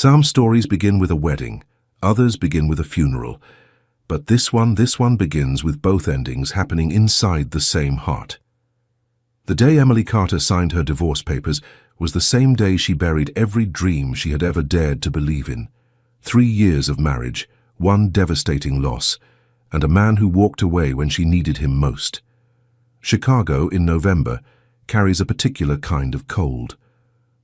Some stories begin with a wedding, others begin with a funeral, but this one begins with both endings happening inside the same heart. The day Emily Carter signed her divorce papers was the same day she buried every dream she had ever dared to believe in. 3 years of marriage, one devastating loss, and a man who walked away when she needed him most. Chicago in November carries a particular kind of cold.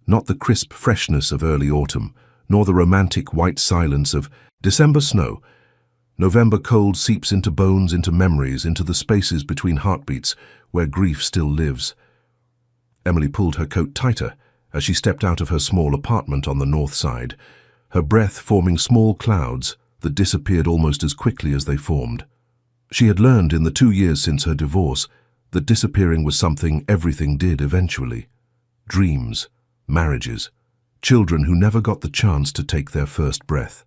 Not the crisp freshness of early autumn, nor the romantic white silence of December snow. November cold seeps into bones, into memories, into the spaces between heartbeats where grief still lives. Emily pulled her coat tighter as she stepped out of her small apartment on the north side, her breath forming small clouds that disappeared almost as quickly as they formed. She had learned in the 2 years since her divorce that disappearing was something everything did eventually. Dreams, marriages, children who never got the chance to take their first breath.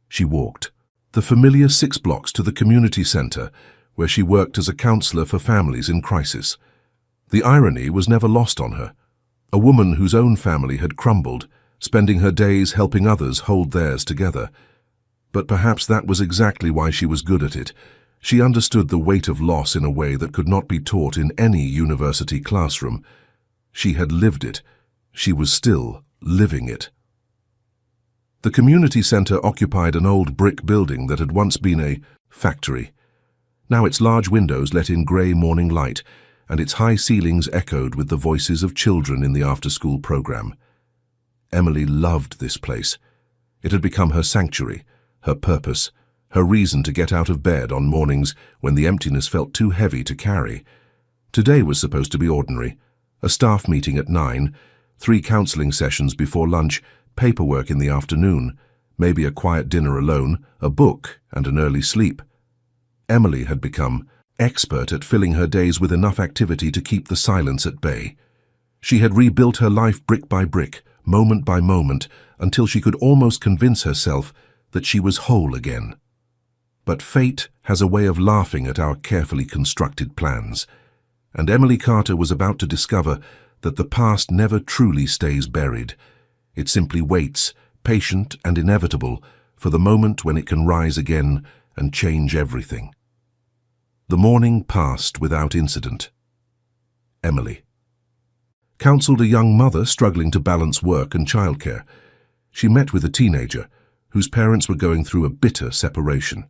She walked the familiar 6 blocks to the community center where she worked as a counselor for families in crisis. The irony was never lost on her. A woman whose own family had crumbled, spending her days helping others hold theirs together. But perhaps that was exactly why she was good at it. She understood the weight of loss in a way that could not be taught in any university classroom. She had lived it. She was still living it. The community center occupied an old brick building that had once been a factory. Now its large windows let in grey morning light, and its high ceilings echoed with the voices of children in the after-school program. Emily loved this place. It had become her sanctuary, her purpose, her reason to get out of bed on mornings when the emptiness felt too heavy to carry. Today was supposed to be ordinary. A staff meeting at 9, 3 counseling sessions before lunch, paperwork in the afternoon, maybe a quiet dinner alone, a book, and an early sleep. Emily had become expert at filling her days with enough activity to keep the silence at bay. She had rebuilt her life brick by brick, moment by moment, until she could almost convince herself that she was whole again. But fate has a way of laughing at our carefully constructed plans, and Emily Carter was about to discover that the past never truly stays buried. It simply waits, patient and inevitable, for the moment when it can rise again and change everything. The morning passed without incident. Emily counseled a young mother struggling to balance work and childcare. She met with a teenager whose parents were going through a bitter separation.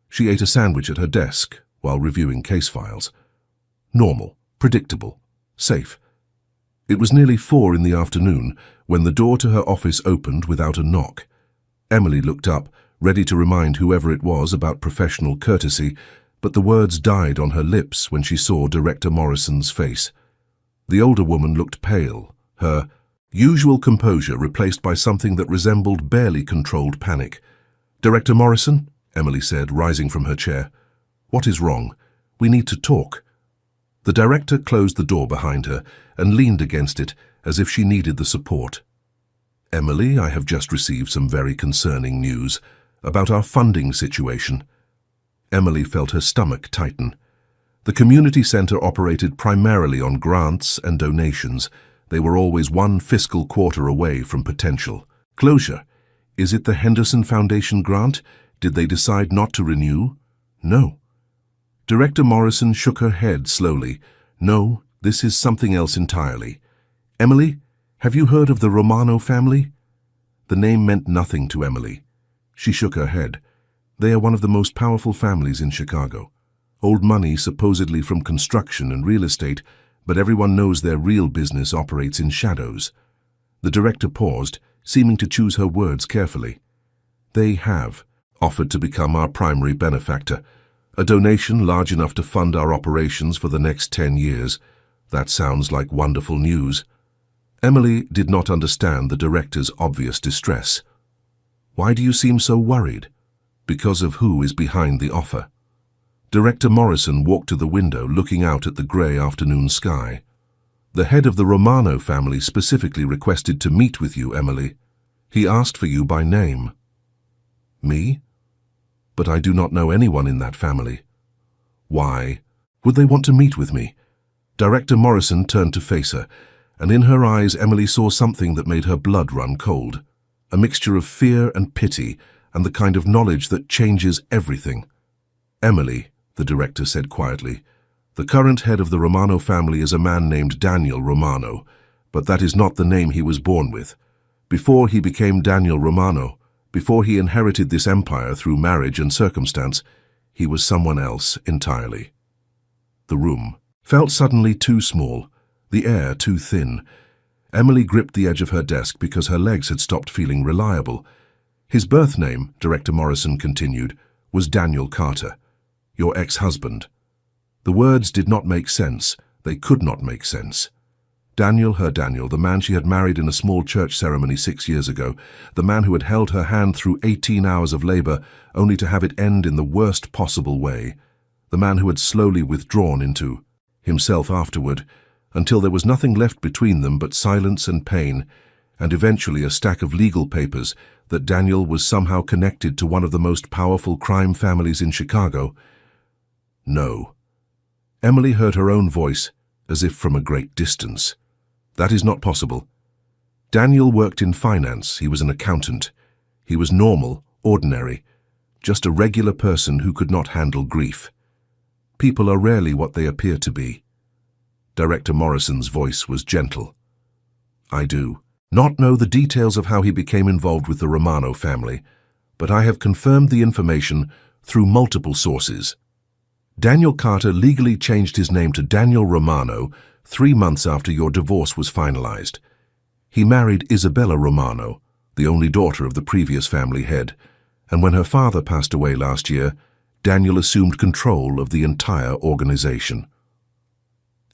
She ate a sandwich at her desk while reviewing case files. Normal, predictable, safe. It was nearly 4 in the afternoon when the door to her office opened without a knock. Emily looked up, ready to remind whoever it was about professional courtesy, but the words died on her lips when she saw Director Morrison's face. The older woman looked pale, her usual composure replaced by something that resembled barely controlled panic. "Director Morrison," Emily said, rising from her chair. "What is wrong? We need to talk." The director closed the door behind her and leaned against it as if she needed the support. "Emily, I have just received some very concerning news about our funding situation." Emily felt her stomach tighten. The community center operated primarily on grants and donations. They were always 1 fiscal quarter away from potential closure. Is it the Henderson Foundation grant? Did they decide not to renew? No. Director Morrison shook her head slowly. "No, this is something else entirely. Emily, have you heard of the Romano family?" The name meant nothing to Emily. She shook her head. "They are one of the most powerful families in Chicago. Old money supposedly from construction and real estate, but everyone knows their real business operates in shadows." The director paused, seeming to choose her words carefully. "They have offered to become our primary benefactor. A donation large enough to fund our operations for the next 10 years. That sounds like wonderful news." Emily did not understand the director's obvious distress. "Why do you seem so worried?" "Because of who is behind the offer." Director Morrison walked to the window, looking out at the grey afternoon sky. "The head of the Romano family specifically requested to meet with you, Emily. He asked for you by name." "Me? But I do not know anyone in that family." "Why would they want to meet with me?" Director Morrison turned to face her, and in her eyes Emily saw something that made her blood run cold. a mixture of fear and pity, and the kind of knowledge that changes everything. "Emily," the director said quietly, "the current head of the Romano family is a man named Daniel Romano, but that is not the name he was born with. Before he became Daniel Romano, before he inherited this empire through marriage and circumstance, he was someone else entirely." The room felt suddenly too small, the air too thin. Emily gripped the edge of her desk because her legs had stopped feeling reliable. "His birth name," Director Morrison continued, "was Daniel Carter, your ex-husband." The words did not make sense. They could not make sense. Daniel, her Daniel, the man she had married in a small church ceremony 6 years ago, the man who had held her hand through 18 hours of labor only to have it end in the worst possible way, the man who had slowly withdrawn into himself afterward, until there was nothing left between them but silence and pain, and eventually a stack of legal papers that Daniel was somehow connected to one of the most powerful crime families in Chicago. No. Emily heard her own voice, as if from a great distance. "That is not possible. Daniel worked in finance. He was an accountant. He was normal, ordinary, just a regular person who could not handle grief. People are rarely what they appear to be." Director Morrison's voice was gentle. "I do not know the details of how he became involved with the Romano family, but I have confirmed the information through multiple sources. Daniel Carter legally changed his name to Daniel Romano 3 months after your divorce was finalized. He married Isabella Romano, the only daughter of the previous family head, and when her father passed away last year, Daniel assumed control of the entire organization."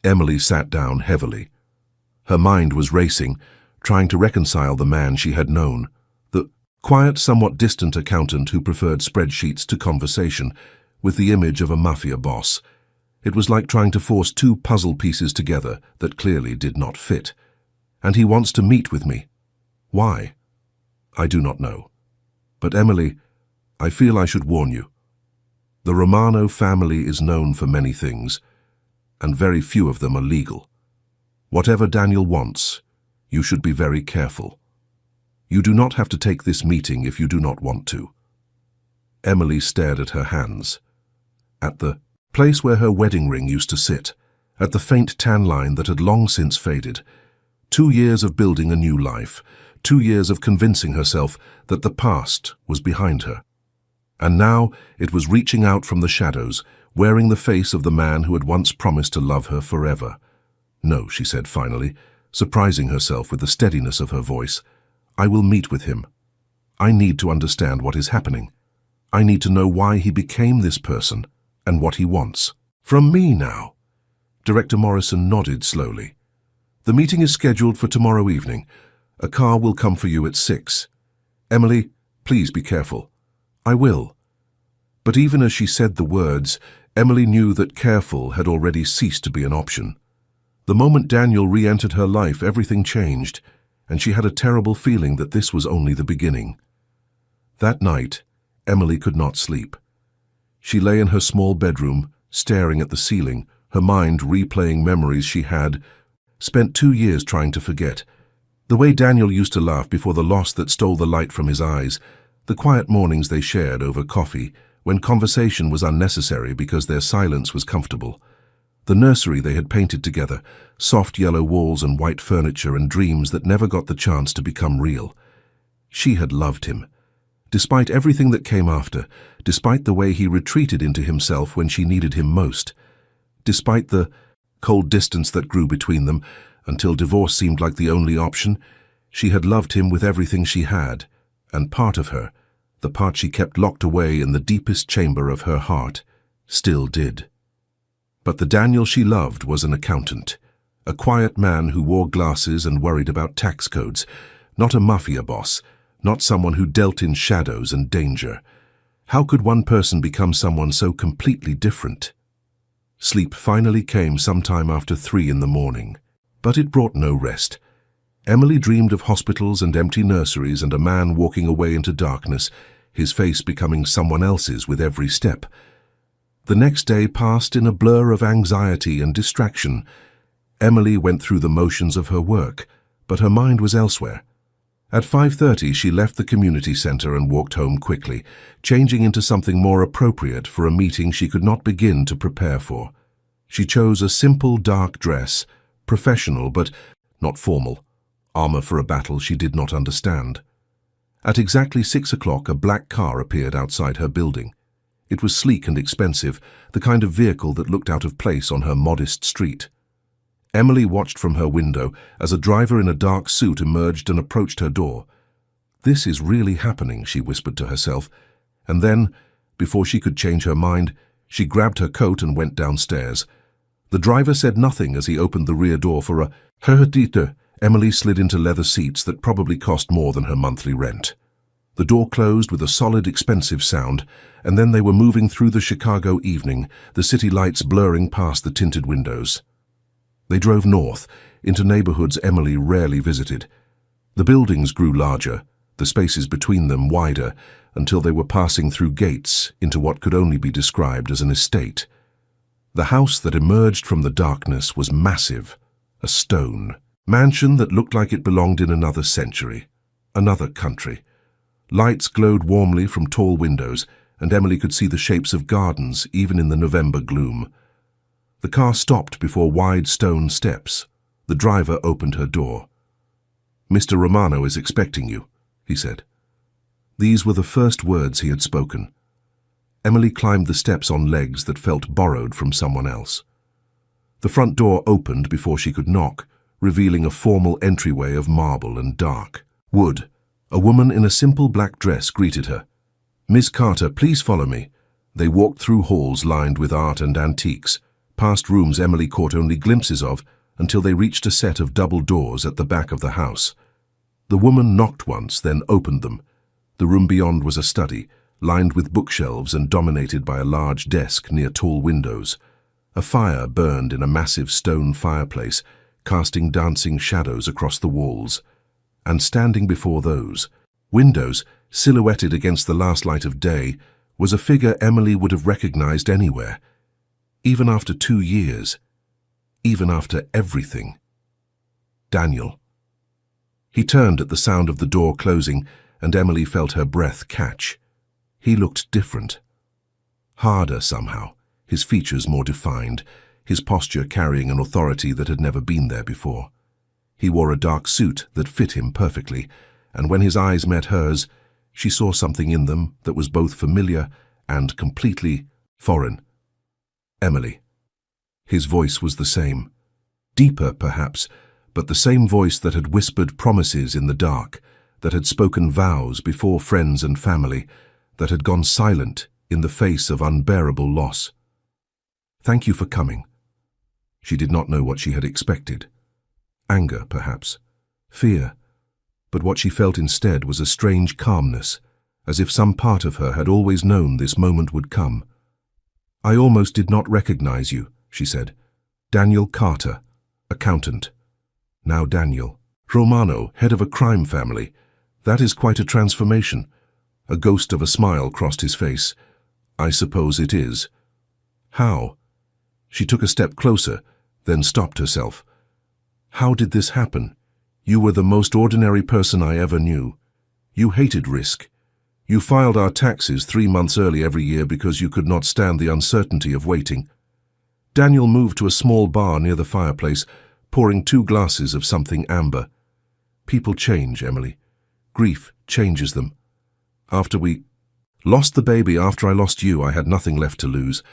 Emily sat down heavily. Her mind was racing, trying to reconcile the man she had known, the quiet, somewhat distant accountant who preferred spreadsheets to conversation, with the image of a mafia boss. It was like trying to force 2 puzzle pieces together that clearly did not fit. "And he wants to meet with me. Why? I do not know. But Emily, I feel I should warn you. The Romano family is known for many things, and very few of them are legal. Whatever Daniel wants, you should be very careful. You do not have to take this meeting if you do not want to." Emily stared at her hands, at the place where her wedding ring used to sit, at the faint tan line that had long since faded. 2 years of building a new life, 2 years of convincing herself that the past was behind her. And now it was reaching out from the shadows, wearing the face of the man who had once promised to love her forever. "No," she said finally, surprising herself with the steadiness of her voice. "I will meet with him. I need to understand what is happening. I need to know why he became this person and what he wants. From me now." Director Morrison nodded slowly. "The meeting is scheduled for tomorrow evening. A car will come for you at 6. Emily, please be careful." "I will." But even as she said the words, Emily knew that careful had already ceased to be an option. The moment Daniel re-entered her life, everything changed, and she had a terrible feeling that this was only the beginning. That night, Emily could not sleep. She lay in her small bedroom, staring at the ceiling, her mind replaying memories she had spent 2 years trying to forget. The way Daniel used to laugh before the loss that stole the light from his eyes, the quiet mornings they shared over coffee, when conversation was unnecessary because their silence was comfortable. The nursery they had painted together, soft yellow walls and white furniture and dreams that never got the chance to become real. She had loved him. Despite everything that came after, despite the way he retreated into himself when she needed him most, despite the cold distance that grew between them until divorce seemed like the only option, she had loved him with everything she had, and part of her, the part she kept locked away in the deepest chamber of her heart, still did. But the Daniel she loved was an accountant, a quiet man who wore glasses and worried about tax codes, not a mafia boss, not someone who dealt in shadows and danger. How could one person become someone so completely different? Sleep finally came sometime after 3 in the morning, but it brought no rest. Emily dreamed of hospitals and empty nurseries and a man walking away into darkness, his face becoming someone else's with every step. The next day passed in a blur of anxiety and distraction. Emily went through the motions of her work, but her mind was elsewhere. At 5:30, she left the community center and walked home quickly, changing into something more appropriate for a meeting she could not begin to prepare for. She chose a simple dark dress, professional but not formal, armor for a battle she did not understand. At exactly 6 o'clock, a black car appeared outside her building. It was sleek and expensive, the kind of vehicle that looked out of place on her modest street. Emily watched from her window as a driver in a dark suit emerged and approached her door. "This is really happening," she whispered to herself, and then, before she could change her mind, she grabbed her coat and went downstairs. The driver said nothing as he opened the rear door for a "Hertite." Emily slid into leather seats that probably cost more than her monthly rent. The door closed with a solid, expensive sound, and then they were moving through the Chicago evening, the city lights blurring past the tinted windows. They drove north, into neighborhoods Emily rarely visited. The buildings grew larger, the spaces between them wider, until they were passing through gates into what could only be described as an estate. The house that emerged from the darkness was massive, a stone mansion that looked like it belonged in another century, another country. Lights glowed warmly from tall windows, and Emily could see the shapes of gardens even in the November gloom. The car stopped before wide stone steps. The driver opened her door. "Mr. Romano is expecting you," he said. These were the first words he had spoken. Emily climbed the steps on legs that felt borrowed from someone else. The front door opened before she could knock, revealing a formal entryway of marble and dark wood. A woman in a simple black dress greeted her. "Miss Carter, please follow me." They walked through halls lined with art and antiques, past rooms Emily caught only glimpses of, until they reached a set of double doors at the back of the house. The woman knocked once, then opened them. The room beyond was a study, lined with bookshelves and dominated by a large desk near tall windows. A fire burned in a massive stone fireplace, casting dancing shadows across the walls. And standing before those windows, silhouetted against the last light of day, was a figure Emily would have recognized anywhere. Even after 2 years, even after everything. Daniel. He turned at the sound of the door closing, and Emily felt her breath catch. He looked different. Harder somehow, his features more defined, his posture carrying an authority that had never been there before. He wore a dark suit that fit him perfectly, and when his eyes met hers, she saw something in them that was both familiar and completely foreign. "Emily." His voice was the same. Deeper, perhaps, but the same voice that had whispered promises in the dark, that had spoken vows before friends and family, that had gone silent in the face of unbearable loss. "Thank you for coming." She did not know what she had expected. Anger, perhaps. Fear. But what she felt instead was a strange calmness, as if some part of her had always known this moment would come. "I almost did not recognize you," she said. "Daniel Carter, accountant. Now Daniel. Romano, head of a crime family. That is quite a transformation." A ghost of a smile crossed his face. "I suppose it is." "How?" She took a step closer, then stopped herself. "How did this happen? You were the most ordinary person I ever knew. You hated risk. You filed our taxes 3 months early every year because you could not stand the uncertainty of waiting." Daniel moved to a small bar near the fireplace, pouring 2 glasses of something amber. "People change, Emily. Grief changes them. After we lost the baby, after I lost you, I had nothing left to lose.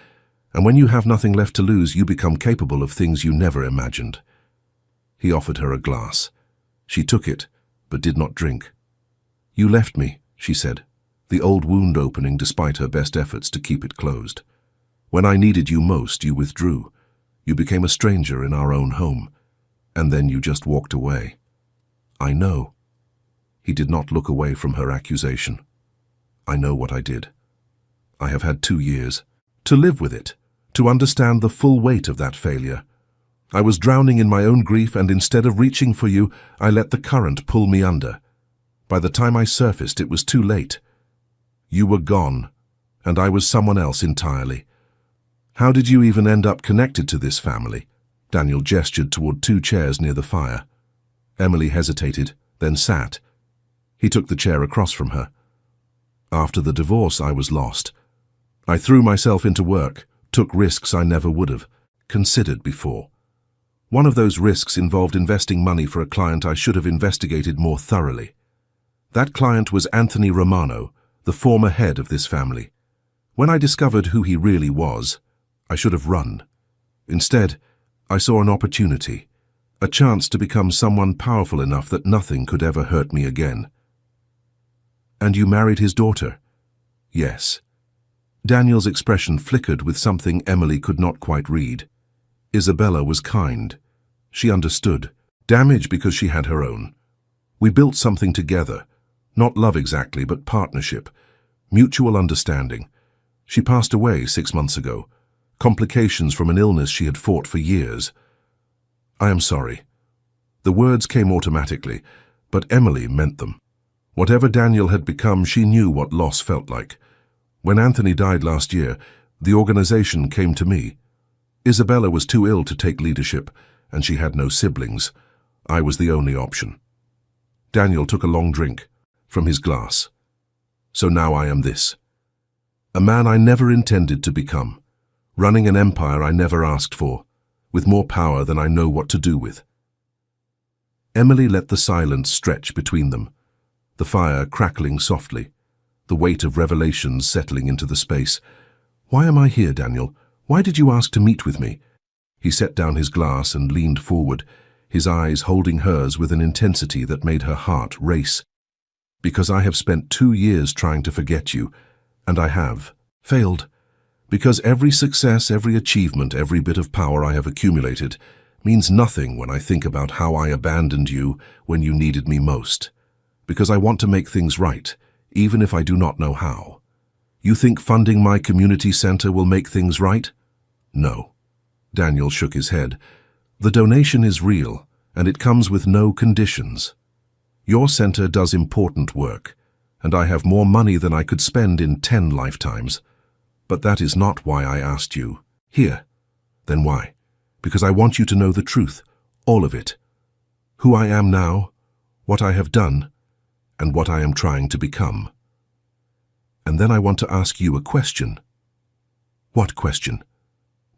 And when you have nothing left to lose, you become capable of things you never imagined." He offered her a glass. She took it, but did not drink. "You left me," she said, the old wound opening despite her best efforts to keep it closed. "When I needed you most, you withdrew. You became a stranger in our own home. And then you just walked away." "I know." He did not look away from her accusation. "I know what I did. I have had 2 years to live with it, to understand the full weight of that failure. I was drowning in my own grief, and instead of reaching for you, I let the current pull me under. By the time I surfaced, it was too late. You were gone, and I was someone else entirely. How did you even end up connected to this family?" Daniel gestured toward 2 chairs near the fire. Emily hesitated, then sat. He took the chair across from her. After the divorce, I was lost. I threw myself into work, took risks I never would have considered before. One of those risks involved investing money for a client I should have investigated more thoroughly. That client was Anthony Romano, the former head of this family. When I discovered who he really was, I should have run. Instead, I saw an opportunity, a chance to become someone powerful enough that nothing could ever hurt me again. And you married his daughter? Yes. Daniel's expression flickered with something Emily could not quite read. Isabella was kind. She understood. Damage because she had her own. We built something together. Not love exactly, but partnership. Mutual understanding. She passed away 6 months ago. Complications from an illness she had fought for years. I am sorry. The words came automatically, but Emily meant them. Whatever Daniel had become, she knew what loss felt like. When Anthony died last year, the organization came to me. Isabella was too ill to take leadership, and she had no siblings. I was the only option. Daniel took a long drink from his glass. So now I am this. A man I never intended to become, running an empire I never asked for, with more power than I know what to do with. Emily let the silence stretch between them, the fire crackling softly, the weight of revelations settling into the space. Why am I here, Daniel? Why did you ask to meet with me? He set down his glass and leaned forward, his eyes holding hers with an intensity that made her heart race. Because I have spent 2 years trying to forget you, and I have failed. Because every success, every achievement, every bit of power I have accumulated means nothing when I think about how I abandoned you when you needed me most. Because I want to make things right, even if I do not know how. You think funding my community center will make things right? No. Daniel shook his head. The donation is real, and it comes with no conditions. Your center does important work, and I have more money than I could spend in 10 lifetimes. But that is not why I asked you. Here. Then why? Because I want you to know the truth, all of it. Who I am now, what I have done, and what I am trying to become. And then I want to ask you a question. What question?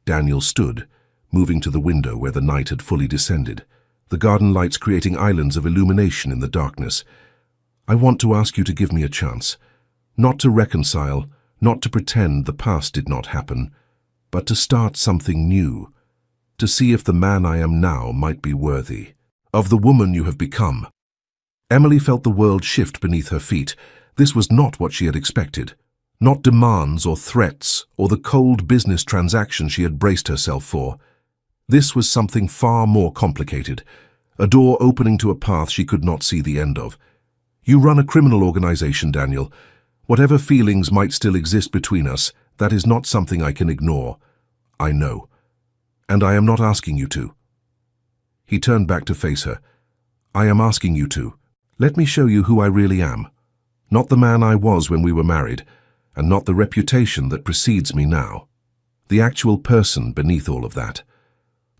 Daniel stood, moving to the window where the night had fully descended, the garden lights creating islands of illumination in the darkness. I want to ask you to give me a chance, not to reconcile, not to pretend the past did not happen, but to start something new, to see if the man I am now might be worthy of the woman you have become. Emily felt the world shift beneath her feet. This was not what she had expected. Not demands or threats or the cold business transaction she had braced herself for. This was something far more complicated, a door opening to a path she could not see the end of. You run a criminal organization, Daniel. Whatever feelings might still exist between us, that is not something I can ignore. I know. And I am not asking you to. He turned back to face her. I am asking you to. Let me show you who I really am. Not the man I was when we were married, and not the reputation that precedes me now. The actual person beneath all of that.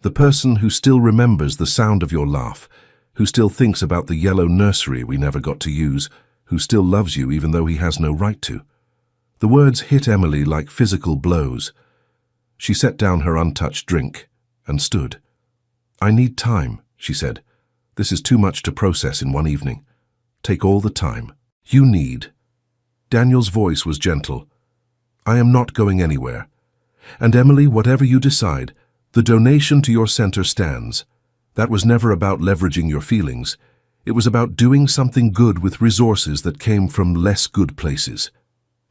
The person who still remembers the sound of your laugh, who still thinks about the yellow nursery we never got to use, who still loves you even though he has no right to. The words hit Emily like physical blows. She set down her untouched drink and stood. I need time, she said. This is too much to process in one evening. Take all the time you need. Daniel's voice was gentle. I am not going anywhere. And Emily, whatever you decide, the donation to your center stands. That was never about leveraging your feelings. It was about doing something good with resources that came from less good places.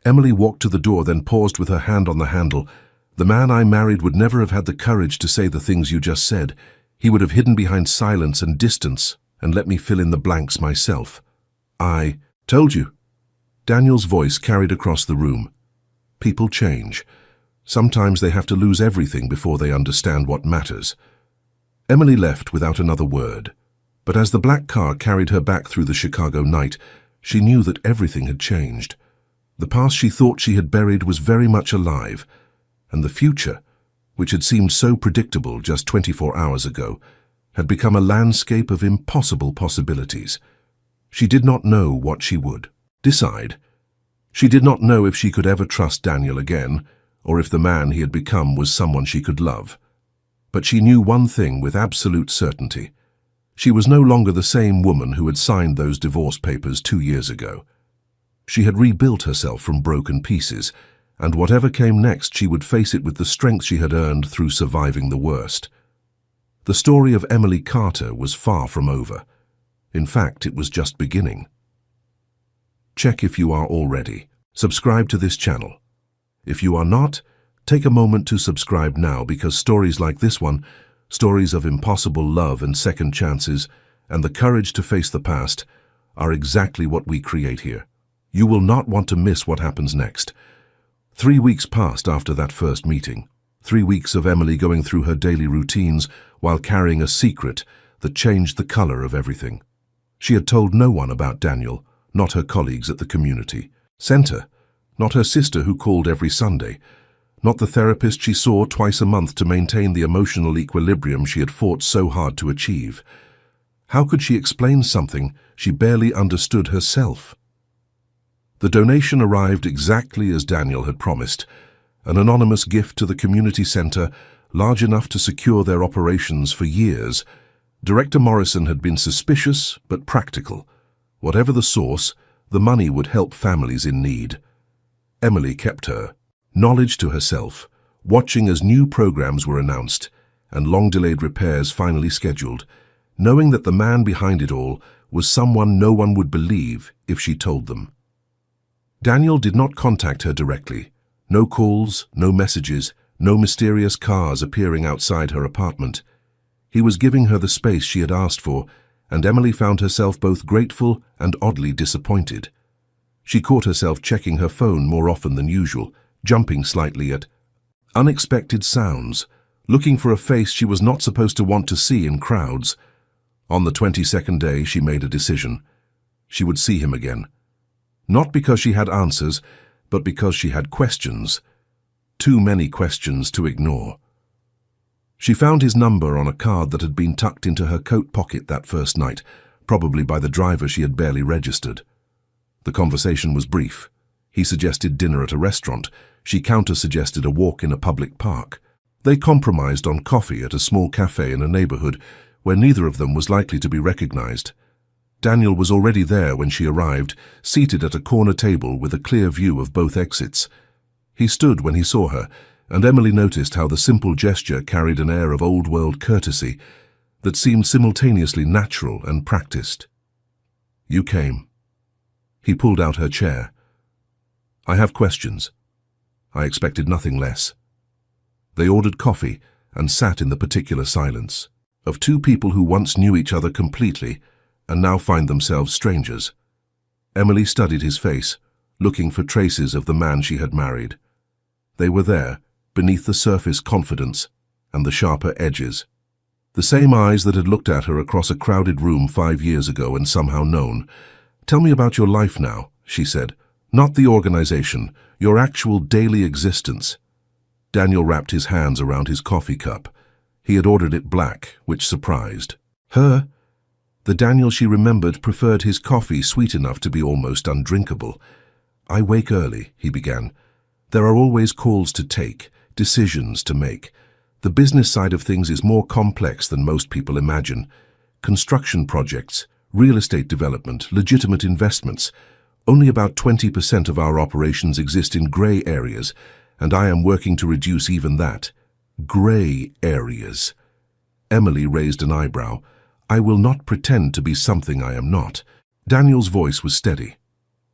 Emily walked to the door, then paused with her hand on the handle. The man I married would never have had the courage to say the things you just said. He would have hidden behind silence and distance and let me fill in the blanks myself. I told you. Daniel's voice carried across the room. People change. Sometimes they have to lose everything before they understand what matters. Emily left without another word. But as the black car carried her back through the Chicago night, she knew that everything had changed. The past she thought she had buried was very much alive, and the future, which had seemed so predictable just 24 hours ago, had become a landscape of impossible possibilities. She did not know what she would decide. She did not know if she could ever trust Daniel again, or if the man he had become was someone she could love. But she knew one thing with absolute certainty. She was no longer the same woman who had signed those divorce papers 2 years ago. She had rebuilt herself from broken pieces, and whatever came next, she would face it with the strength she had earned through surviving the worst. The story of Emily Carter was far from over. In fact, it was just beginning. Check if you are already. Subscribe to this channel. If you are not, take a moment to subscribe now, because stories like this one, stories of impossible love and second chances, and the courage to face the past, are exactly what we create here. You will not want to miss what happens next. 3 weeks passed after that first meeting. 3 weeks of Emily going through her daily routines while carrying a secret that changed the color of everything. She had told no one about Daniel, not her colleagues at the community center, not her sister who called every Sunday, not the therapist she saw twice a month to maintain the emotional equilibrium she had fought so hard to achieve. How could she explain something she barely understood herself? The donation arrived exactly as Daniel had promised, an anonymous gift to the community center large enough to secure their operations for years. Director Morrison had been suspicious but practical. Whatever the source, the money would help families in need. Emily kept her knowledge to herself, watching as new programs were announced and long-delayed repairs finally scheduled, knowing that the man behind it all was someone no one would believe if she told them. Daniel did not contact her directly. No calls, no messages, no mysterious cars appearing outside her apartment. He was giving her the space she had asked for, and Emily found herself both grateful and oddly disappointed. She caught herself checking her phone more often than usual, jumping slightly at unexpected sounds, looking for a face she was not supposed to want to see in crowds. On the 22nd day, she made a decision. She would see him again. Not because she had answers, but because she had questions. Too many questions to ignore. She found his number on a card that had been tucked into her coat pocket that first night, probably by the driver she had barely registered. The conversation was brief. He suggested dinner at a restaurant. She counter-suggested a walk in a public park. They compromised on coffee at a small cafe in a neighborhood where neither of them was likely to be recognized. Daniel was already there when she arrived, seated at a corner table with a clear view of both exits. He stood when he saw her, and Emily noticed how the simple gesture carried an air of old-world courtesy that seemed simultaneously natural and practiced. "You came." He pulled out her chair. "I have questions." I expected nothing less. They ordered coffee and sat in the particular silence of two people who once knew each other completely and now find themselves strangers. Emily studied his face, looking for traces of the man she had married. They were there, beneath the surface confidence and the sharper edges. The same eyes that had looked at her across a crowded room 5 years ago and somehow known. "Tell me about your life now," she said. "Not the organization, your actual daily existence." Daniel wrapped his hands around his coffee cup. He had ordered it black, which surprised her. The Daniel she remembered preferred his coffee sweet enough to be almost undrinkable. "I wake early," he began. "There are always calls to take, decisions to make. The business side of things is more complex than most people imagine. Construction projects, real estate development, legitimate investments. Only about 20% of our operations exist in gray areas, and I am working to reduce even that." Gray areas. Emily raised an eyebrow. "I will not pretend to be something I am not." Daniel's voice was steady.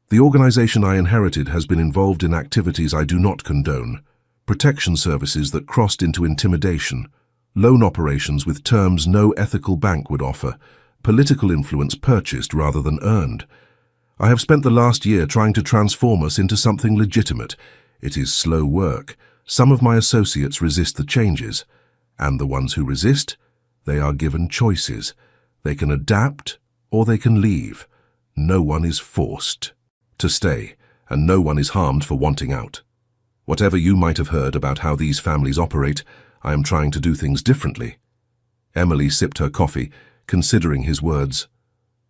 "The organization I inherited has been involved in activities I do not condone. Protection services that crossed into intimidation, loan operations with terms no ethical bank would offer, political influence purchased rather than earned. I have spent the last year trying to transform us into something legitimate. It is slow work. Some of my associates resist the changes, and the ones who resist, they are given choices. They can adapt or they can leave. No one is forced to stay, and no one is harmed for wanting out. Whatever you might have heard about how these families operate, I am trying to do things differently." Emily sipped her coffee, considering his words.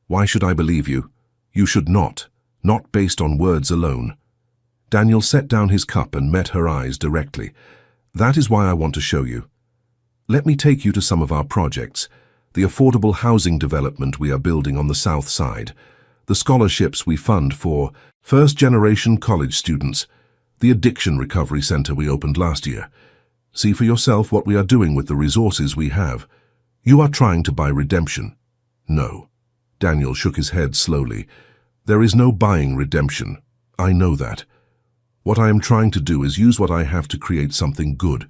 "Why should I believe you? You should not based on words alone. Daniel set down his cup and met her eyes directly. That is why I want to show you. Let me take you to some of our projects, the affordable housing development we are building on the south side, the scholarships we fund for first-generation college students, the addiction recovery center we opened last year. See for yourself what we are doing with the resources we have. You are trying to buy redemption. No. Daniel shook his head slowly. There is no buying redemption. I know that. What I am trying to do is use what I have to create something good,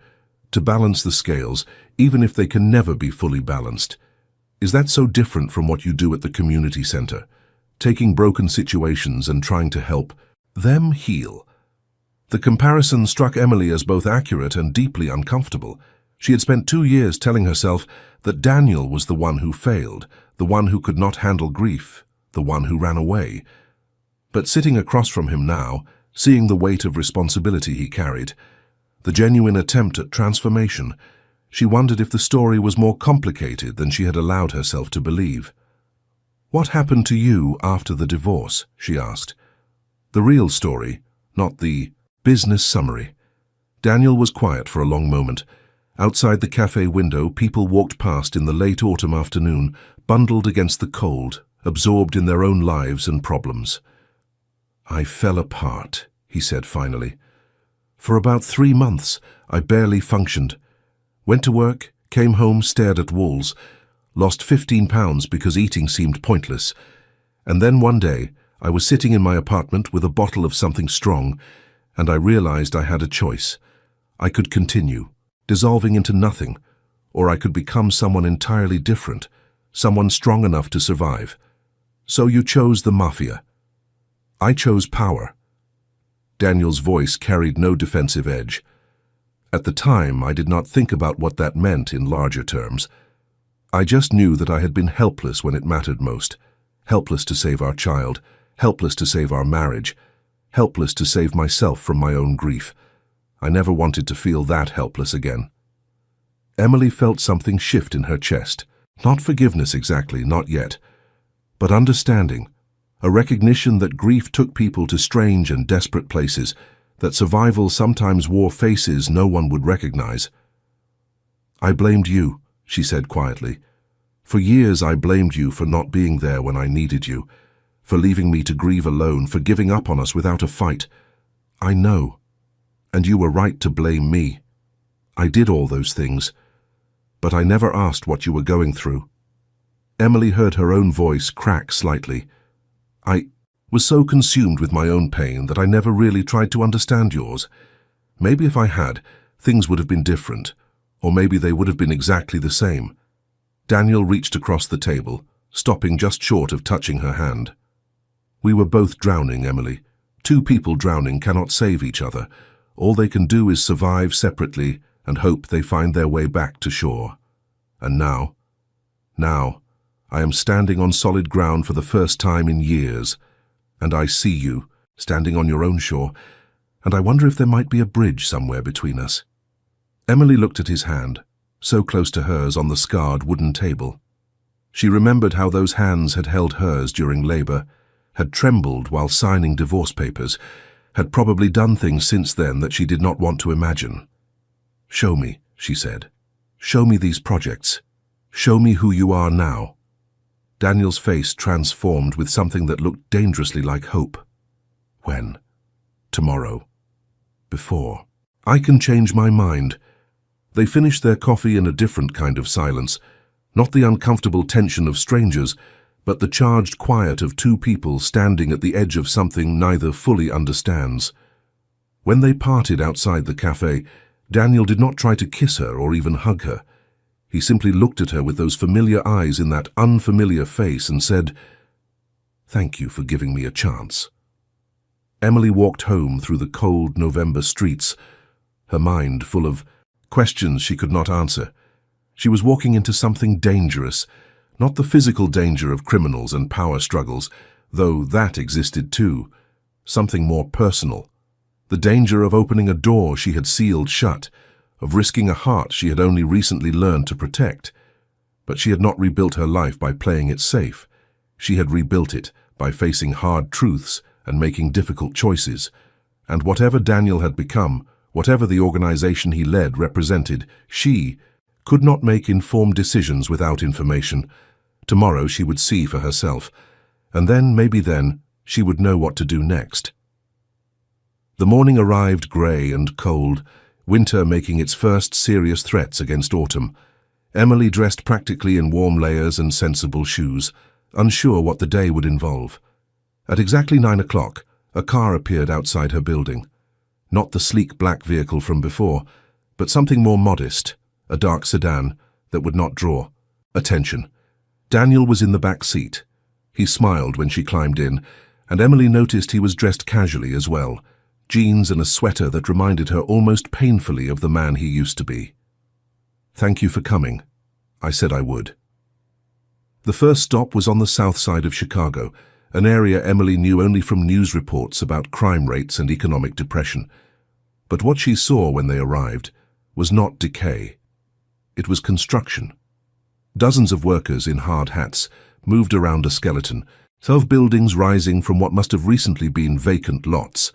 to balance the scales, even if they can never be fully balanced. Is that so different from what you do at the community center? Taking broken situations and trying to help them heal. The comparison struck Emily as both accurate and deeply uncomfortable. She had spent 2 years telling herself that Daniel was the one who failed, the one who could not handle grief, the one who ran away. But sitting across from him now, seeing the weight of responsibility he carried, the genuine attempt at transformation, she wondered if the story was more complicated than she had allowed herself to believe. "What happened to you after the divorce?" she asked. The real story, not the business summary. Daniel was quiet for a long moment. Outside the cafe window, people walked past in the late autumn afternoon, bundled against the cold, absorbed in their own lives and problems. "I fell apart," he said finally. "For about 3 months, I barely functioned. Went to work, came home, stared at walls, lost 15 pounds because eating seemed pointless. And then one day, I was sitting in my apartment with a bottle of something strong, and I realized I had a choice. I could continue, dissolving into nothing, or I could become someone entirely different, someone strong enough to survive. So you chose the Mafia. I chose power." Daniel's voice carried no defensive edge. At the time, I did not think about what that meant in larger terms. I just knew that I had been helpless when it mattered most. Helpless to save our child, helpless to save our marriage, helpless to save myself from my own grief. I never wanted to feel that helpless again. Emily felt something shift in her chest. Not forgiveness exactly, not yet, but understanding. A recognition that grief took people to strange and desperate places, that survival sometimes wore faces no one would recognize. "I blamed you," she said quietly. "For years I blamed you for not being there when I needed you, for leaving me to grieve alone, for giving up on us without a fight. I know. And you were right to blame me. I did all those things, but I never asked what you were going through." Emily heard her own voice crack slightly. "I was so consumed with my own pain that I never really tried to understand yours. Maybe if I had, things would have been different, or maybe they would have been exactly the same." Daniel reached across the table, stopping just short of touching her hand. "We were both drowning, Emily. 2 people drowning cannot save each other. All they can do is survive separately and hope they find their way back to shore. And now, I am standing on solid ground for the first time in years. And I see you, standing on your own shore, and I wonder if there might be a bridge somewhere between us." Emily looked at his hand, so close to hers on the scarred wooden table. She remembered how those hands had held hers during labor, had trembled while signing divorce papers, had probably done things since then that she did not want to imagine. "Show me," she said. "Show me these projects. Show me who you are now." Daniel's face transformed with something that looked dangerously like hope. "When?" "Tomorrow." "Before." "I can change my mind." They finished their coffee in a different kind of silence, not the uncomfortable tension of strangers, but the charged quiet of 2 people standing at the edge of something neither fully understands. When they parted outside the cafe, Daniel did not try to kiss her or even hug her. He simply looked at her with those familiar eyes in that unfamiliar face and said, "Thank you for giving me a chance." Emily walked home through the cold November streets, her mind full of questions she could not answer. She was walking into something dangerous, not the physical danger of criminals and power struggles, though that existed too, something more personal. The danger of opening a door she had sealed shut, of risking a heart she had only recently learned to protect. But she had not rebuilt her life by playing it safe. She had rebuilt it by facing hard truths and making difficult choices. And whatever Daniel had become, whatever the organization he led represented, she could not make informed decisions without information. Tomorrow she would see for herself, and then, maybe then, she would know what to do next. The morning arrived grey and cold, winter making its first serious threats against autumn. Emily dressed practically in warm layers and sensible shoes, unsure what the day would involve. At exactly 9 o'clock, a car appeared outside her building. Not the sleek black vehicle from before, but something more modest, a dark sedan that would not draw attention. Daniel was in the back seat. He smiled when she climbed in, and Emily noticed he was dressed casually as well, jeans and a sweater that reminded her almost painfully of the man he used to be. "Thank you for coming. I said I would." The first stop was on the south side of Chicago, an area Emily knew only from news reports about crime rates and economic depression. But what she saw when they arrived was not decay. It was construction. Dozens of workers in hard hats moved around a skeleton, of buildings rising from what must have recently been vacant lots.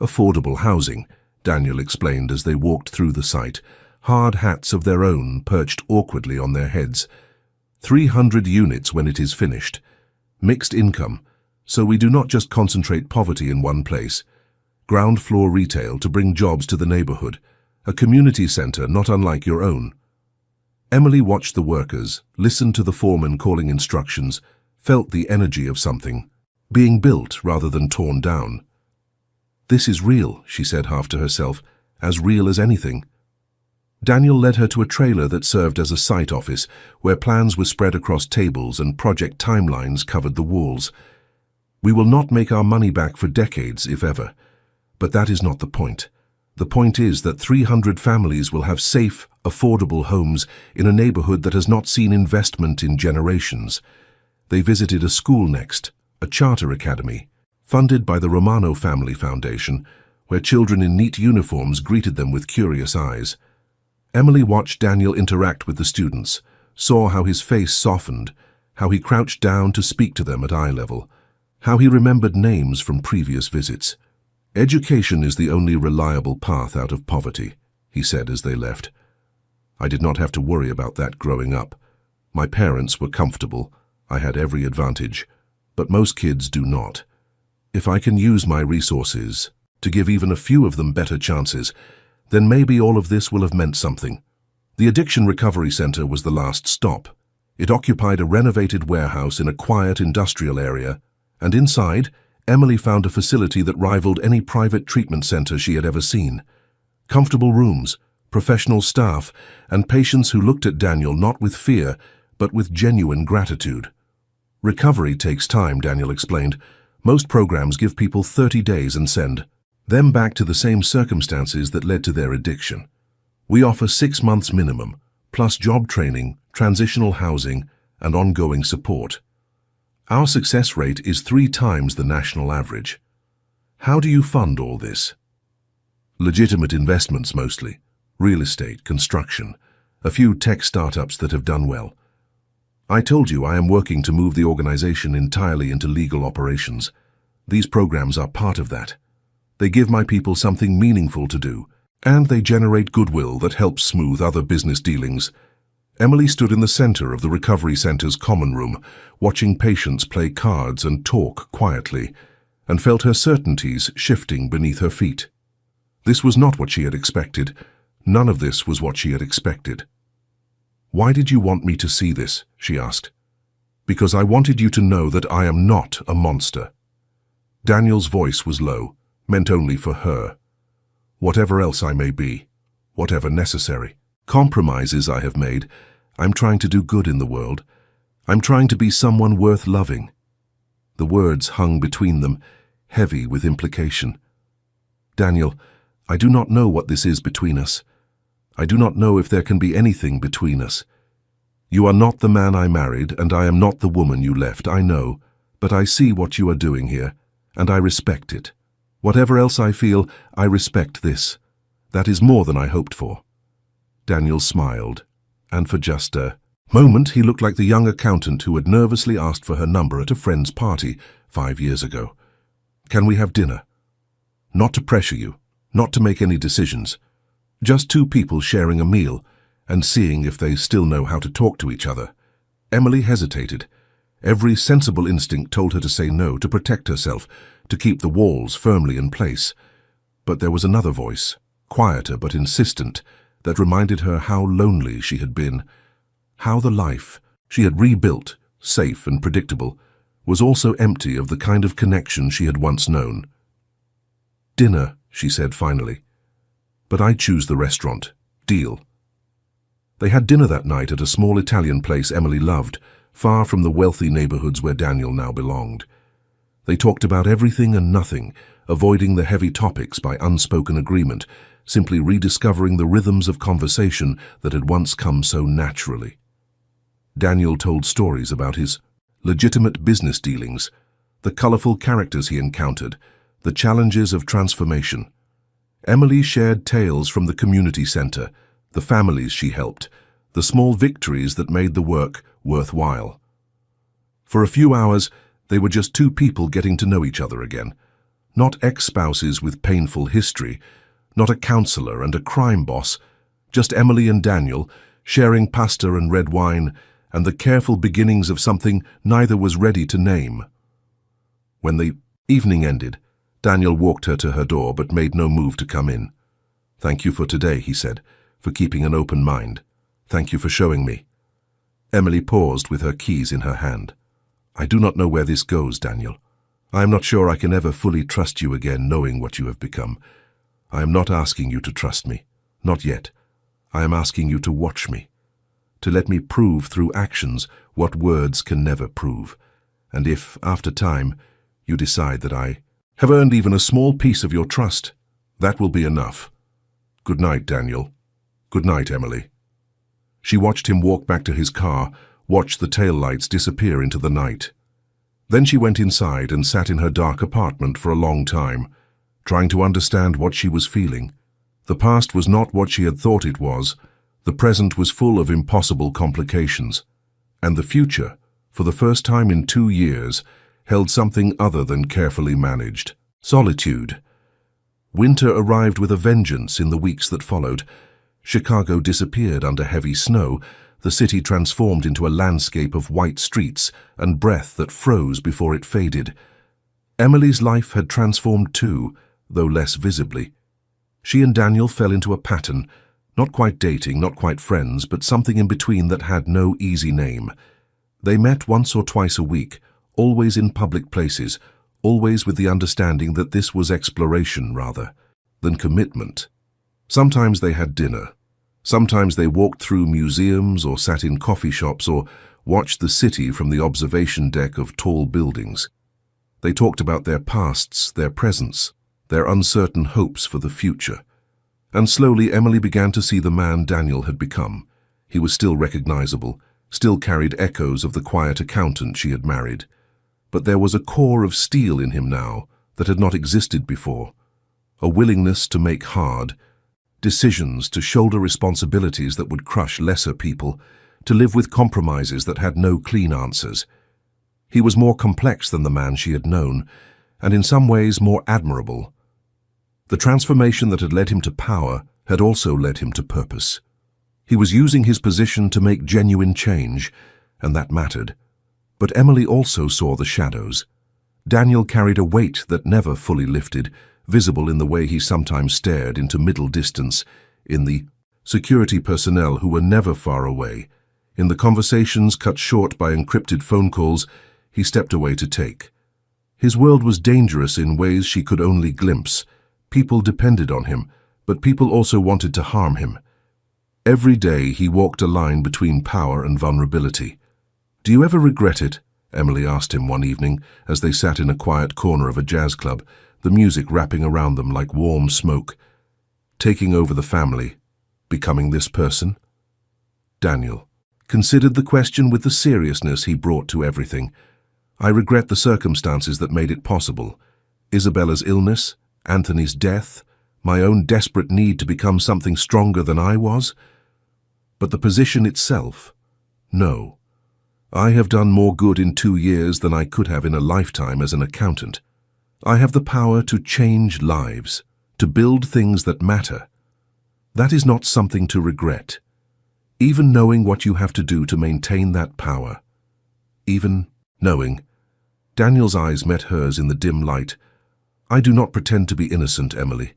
Affordable housing, Daniel explained as they walked through the site, hard hats of their own perched awkwardly on their heads. 300 units when it is finished. Mixed income, so we do not just concentrate poverty in one place. Ground floor retail to bring jobs to the neighborhood. A community center not unlike your own. Emily watched the workers, listened to the foreman calling instructions, felt the energy of something, being built rather than torn down. "This is real," she said half to herself, "as real as anything." Daniel led her to a trailer that served as a site office, where plans were spread across tables and project timelines covered the walls. "We will not make our money back for decades, if ever. But that is not the point. The point is that 300 families will have safe, affordable homes in a neighborhood that has not seen investment in generations." They visited a school next, a charter academy, funded by the Romano Family Foundation, where children in neat uniforms greeted them with curious eyes. Emily watched Daniel interact with the students, saw how his face softened, how he crouched down to speak to them at eye level, how he remembered names from previous visits. "Education is the only reliable path out of poverty," he said as they left. "I did not have to worry about that growing up. My parents were comfortable. I had every advantage, but most kids do not. If I can use my resources to give even a few of them better chances, then maybe all of this will have meant something." The Addiction Recovery Center was the last stop. It occupied a renovated warehouse in a quiet industrial area, and inside, Emily found a facility that rivaled any private treatment center she had ever seen. Comfortable rooms, professional staff, and patients who looked at Daniel not with fear, but with genuine gratitude. "Recovery takes time," Daniel explained. "Most programs give people 30 days and send them back to the same circumstances that led to their addiction. We offer 6 months minimum, plus job training, transitional housing, and ongoing support. Our success rate is 3 times the national average." "How do you fund all this?" "Legitimate investments mostly. Real estate, construction, a few tech startups that have done well. I told you I am working to move the organization entirely into legal operations. These programs are part of that. They give my people something meaningful to do, and they generate goodwill that helps smooth other business dealings." Emily stood in the center of the recovery center's common room, watching patients play cards and talk quietly, and felt her certainties shifting beneath her feet. This was not what she had expected. None of this was what she had expected. "Why did you want me to see this?" she asked. "Because I wanted you to know that I am not a monster." Daniel's voice was low, meant only for her. "Whatever else I may be, whatever necessary, compromises I have made, I'm trying to do good in the world. I'm trying to be someone worth loving." The words hung between them, heavy with implication. "Daniel, I do not know what this is between us. I do not know if there can be anything between us. You are not the man I married, and I am not the woman you left, I know, but I see what you are doing here, and I respect it. Whatever else I feel, I respect this. That is more than I hoped for." Daniel smiled, and for just a moment, he looked like the young accountant who had nervously asked for her number at a friend's party 5 years ago. "Can we have dinner?" Not to pressure you, not to make any decisions. Just two people sharing a meal and seeing if they still know how to talk to each other. Emily hesitated. Every sensible instinct told her to say no, to protect herself, to keep the walls firmly in place. But there was another voice, quieter but insistent, that reminded her how lonely she had been, how the life she had rebuilt, safe and predictable, was also empty of the kind of connection she had once known. "Dinner," she said finally. "But I choose the restaurant. Deal." They had dinner that night at a small Italian place Emily loved, far from the wealthy neighborhoods where Daniel now belonged. They talked about everything and nothing, avoiding the heavy topics by unspoken agreement, simply rediscovering the rhythms of conversation that had once come so naturally. Daniel told stories about his legitimate business dealings, the colorful characters he encountered, the challenges of transformation. Emily shared tales from the community center, the families she helped, the small victories that made the work worthwhile. For a few hours, they were just two people getting to know each other again. Not ex-spouses with painful history, not a counselor and a crime boss, just Emily and Daniel, sharing pasta and red wine, and the careful beginnings of something neither was ready to name. When the evening ended, Daniel walked her to her door but made no move to come in. "Thank you for today," he said, "for keeping an open mind. Thank you for showing me." Emily paused with her keys in her hand. "I do not know where this goes, Daniel. I am not sure I can ever fully trust you again knowing what you have become. I am not asking you to trust me. Not yet. I am asking you to watch me. To let me prove through actions what words can never prove. And if, after time, you decide that I have earned even a small piece of your trust, that will be enough. Good night, Daniel. Good night, Emily." She watched him walk back to his car, watched the taillights disappear into the night. Then she went inside and sat in her dark apartment for a long time, trying to understand what she was feeling. The past was not what she had thought it was. The present was full of impossible complications. And the future, for the first time in 2 years, held something other than carefully managed: solitude. Winter arrived with a vengeance in the weeks that followed. Chicago disappeared under heavy snow. The city transformed into a landscape of white streets and breath that froze before it faded. Emily's life had transformed too, though less visibly. She and Daniel fell into a pattern, not quite dating, not quite friends, but something in between that had no easy name. They met once or twice a week, always in public places, always with the understanding that this was exploration rather than commitment. Sometimes they had dinner. Sometimes they walked through museums or sat in coffee shops or watched the city from the observation deck of tall buildings. They talked about their pasts, their presents, their uncertain hopes for the future. And slowly Emily began to see the man Daniel had become. He was still recognizable, still carried echoes of the quiet accountant she had married. But there was a core of steel in him now that had not existed before. A willingness to make hard decisions, to shoulder responsibilities that would crush lesser people, to live with compromises that had no clean answers. He was more complex than the man she had known, and in some ways more admirable. The transformation that had led him to power had also led him to purpose. He was using his position to make genuine change, and that mattered. But Emily also saw the shadows. Daniel carried a weight that never fully lifted, visible in the way he sometimes stared into middle distance, in the security personnel who were never far away, in the conversations cut short by encrypted phone calls he stepped away to take. His world was dangerous in ways she could only glimpse. People depended on him, but people also wanted to harm him. Every day he walked a line between power and vulnerability. "Do you ever regret it?" Emily asked him one evening as they sat in a quiet corner of a jazz club, the music wrapping around them like warm smoke. "Taking over the family, becoming this person?" Daniel considered the question with the seriousness he brought to everything. "I regret the circumstances that made it possible. Isabella's illness, Anthony's death, my own desperate need to become something stronger than I was. But the position itself, No. I have done more good in 2 years than I could have in a lifetime as an accountant. I have the power to change lives, to build things that matter. That is not something to regret. Even knowing what you have to do to maintain that power. Even knowing. Daniel's eyes met hers in the dim light. I do not pretend to be innocent, Emily.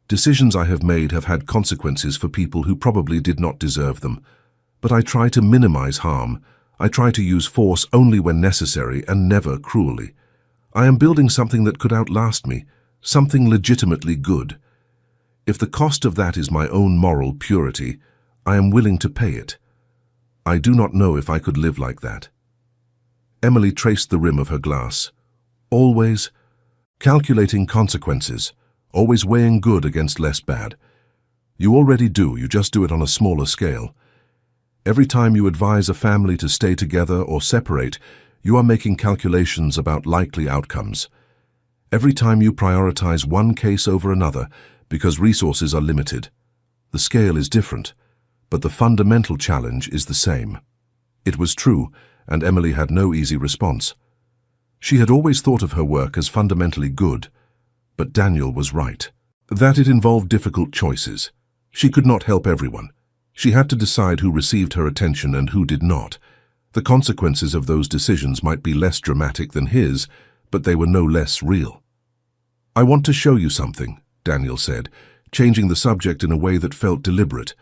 Decisions I have made have had consequences for people who probably did not deserve them. But I try to minimize harm. I try to use force only when necessary and never cruelly. I am building something that could outlast me, something legitimately good. If the cost of that is my own moral purity, I am willing to pay it. I do not know if I could live like that. Emily traced the rim of her glass. Always calculating consequences, always weighing good against less bad. You already do, you just do it on a smaller scale. Every time you advise a family to stay together or separate, you are making calculations about likely outcomes. Every time you prioritize one case over another because resources are limited. The scale is different, but the fundamental challenge is the same. It was true, and Emily had no easy response. She had always thought of her work as fundamentally good, but Daniel was right. That it involved difficult choices. She could not help everyone. She had to decide who received her attention and who did not. The consequences of those decisions might be less dramatic than his, but they were no less real. I want to show you something, Daniel said, changing the subject in a way that felt deliberate.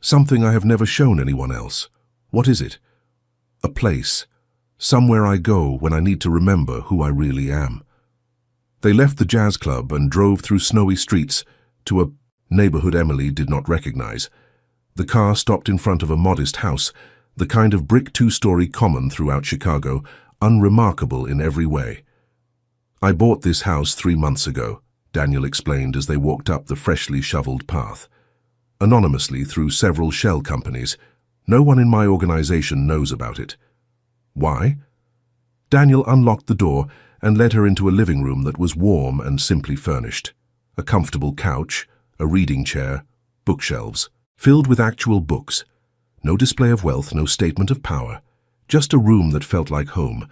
Something I have never shown anyone else. What is it? A place. Somewhere I go when I need to remember who I really am. They left the jazz club and drove through snowy streets to a neighborhood Emily did not recognize. The car stopped in front of a modest house, the kind of brick 2-story common throughout Chicago, unremarkable in every way. I bought this house 3 months ago, Daniel explained as they walked up the freshly shoveled path. Anonymously through several shell companies. No one in my organization knows about it. Why? Daniel unlocked the door and led her into a living room that was warm and simply furnished. A comfortable couch, a reading chair, bookshelves, filled with actual books. No display of wealth, no statement of power. Just a room that felt like home.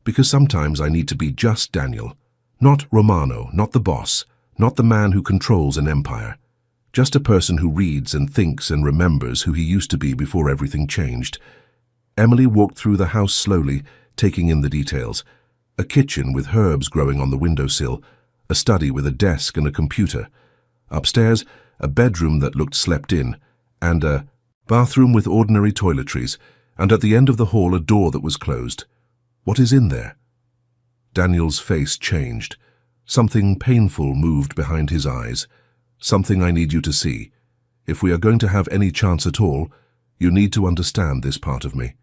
Because sometimes I need to be just Daniel. Not Romano, not the boss, not the man who controls an empire. Just a person who reads and thinks and remembers who he used to be before everything changed. Emily walked through the house slowly, taking in the details. A kitchen with herbs growing on the windowsill, a study with a desk and a computer. Upstairs, a bedroom that looked slept in, and a bathroom with ordinary toiletries, and at the end of the hall a door that was closed. What is in there? Daniel's face changed. Something painful moved behind his eyes. Something I need you to see. If we are going to have any chance at all, you need to understand this part of me.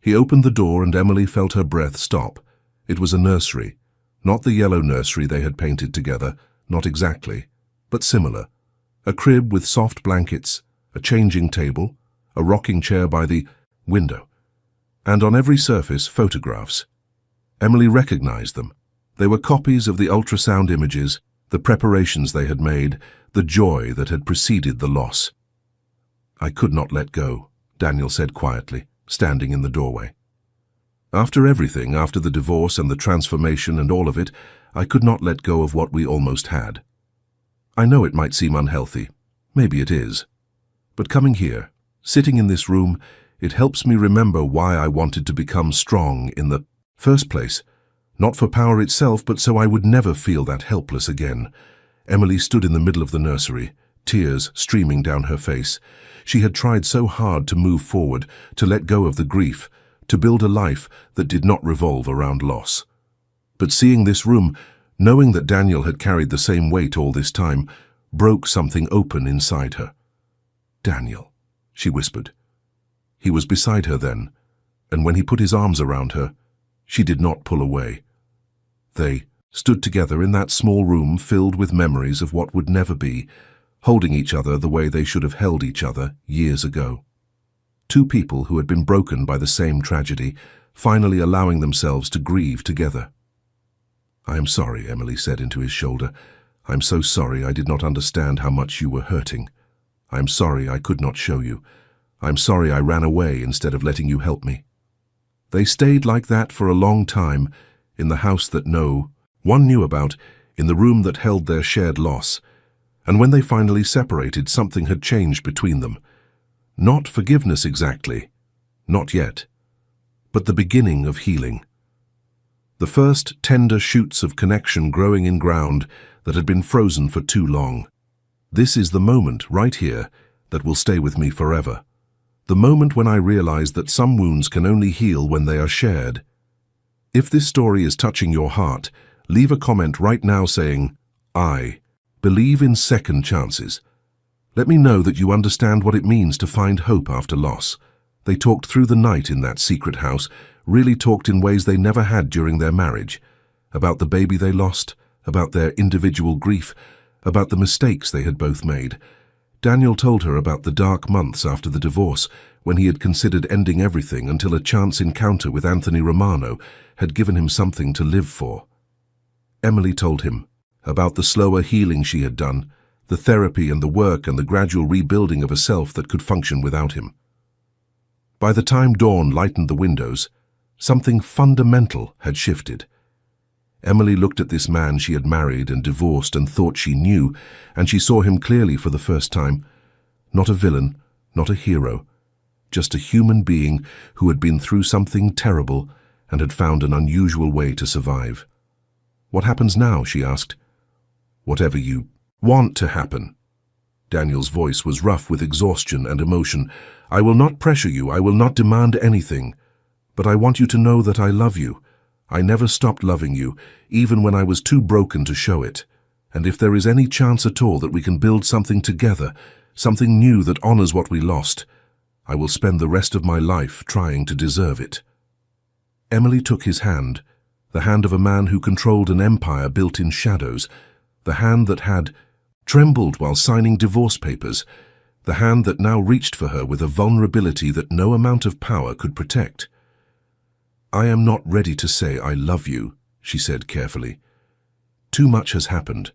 He opened the door and Emily felt her breath stop. It was a nursery. Not the yellow nursery they had painted together, not exactly, but similar. A crib with soft blankets, a changing table, a rocking chair by the window. And on every surface, photographs. Emily recognized them. They were copies of the ultrasound images, the preparations they had made, the joy that had preceded the loss. I could not let go, Daniel said quietly, standing in the doorway. After everything, after the divorce and the transformation and all of it, I could not let go of what we almost had. I know it might seem unhealthy. Maybe it is. But coming here, sitting in this room, it helps me remember why I wanted to become strong in the first place. Not for power itself, but so I would never feel that helpless again. Emily stood in the middle of the nursery, tears streaming down her face. She had tried so hard to move forward, to let go of the grief, to build a life that did not revolve around loss. But seeing this room, knowing that Daniel had carried the same weight all this time, broke something open inside her. Daniel, she whispered. He was beside her then, and when he put his arms around her, she did not pull away. They stood together in that small room filled with memories of what would never be, holding each other the way they should have held each other years ago. Two people who had been broken by the same tragedy, finally allowing themselves to grieve together. I am sorry, Emily said into his shoulder. I'm so sorry I did not understand how much you were hurting. I am sorry I could not show you. I'm sorry I ran away instead of letting you help me." They stayed like that for a long time, in the house that no one knew about, in the room that held their shared loss. And when they finally separated, something had changed between them. Not forgiveness exactly, not yet, but the beginning of healing. The first tender shoots of connection growing in ground that had been frozen for too long. This is the moment, right here, that will stay with me forever. The moment when I realized that some wounds can only heal when they are shared. If this story is touching your heart, leave a comment right now saying, "I believe in second chances." Let me know that you understand what it means to find hope after loss. They talked through the night in that secret house, really talked in ways they never had during their marriage. About the baby they lost, about their individual grief, about the mistakes they had both made. Daniel told her about the dark months after the divorce, when he had considered ending everything until a chance encounter with Anthony Romano had given him something to live for. Emily told him about the slower healing she had done, the therapy and the work and the gradual rebuilding of a self that could function without him. By the time dawn lightened the windows, something fundamental had shifted. Emily looked at this man she had married and divorced and thought she knew, and she saw him clearly for the first time. Not a villain, not a hero, just a human being who had been through something terrible and had found an unusual way to survive. "What happens now?" she asked. "Whatever you want to happen." Daniel's voice was rough with exhaustion and emotion. "I will not pressure you, I will not demand anything, but I want you to know that I love you. I never stopped loving you, even when I was too broken to show it. And if there is any chance at all that we can build something together, something new that honors what we lost, I will spend the rest of my life trying to deserve it." Emily took his hand, the hand of a man who controlled an empire built in shadows, the hand that had trembled while signing divorce papers, the hand that now reached for her with a vulnerability that no amount of power could protect. "I am not ready to say I love you," she said carefully. "Too much has happened.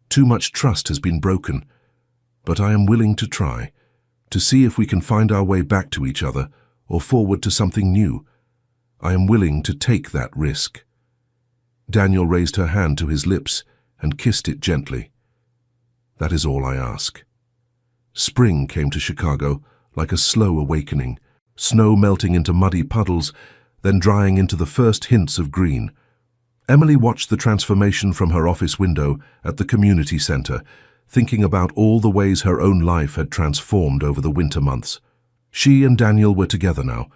Too much trust has been broken. But I am willing to try, to see if we can find our way back to each other or forward to something new. I am willing to take that risk." Daniel raised her hand to his lips and kissed it gently. "That is all I ask." Spring came to Chicago like a slow awakening, snow melting into muddy puddles, then drying into the first hints of green. Emily watched the transformation from her office window at the community center, thinking about all the ways her own life had transformed over the winter months. She and Daniel were together now,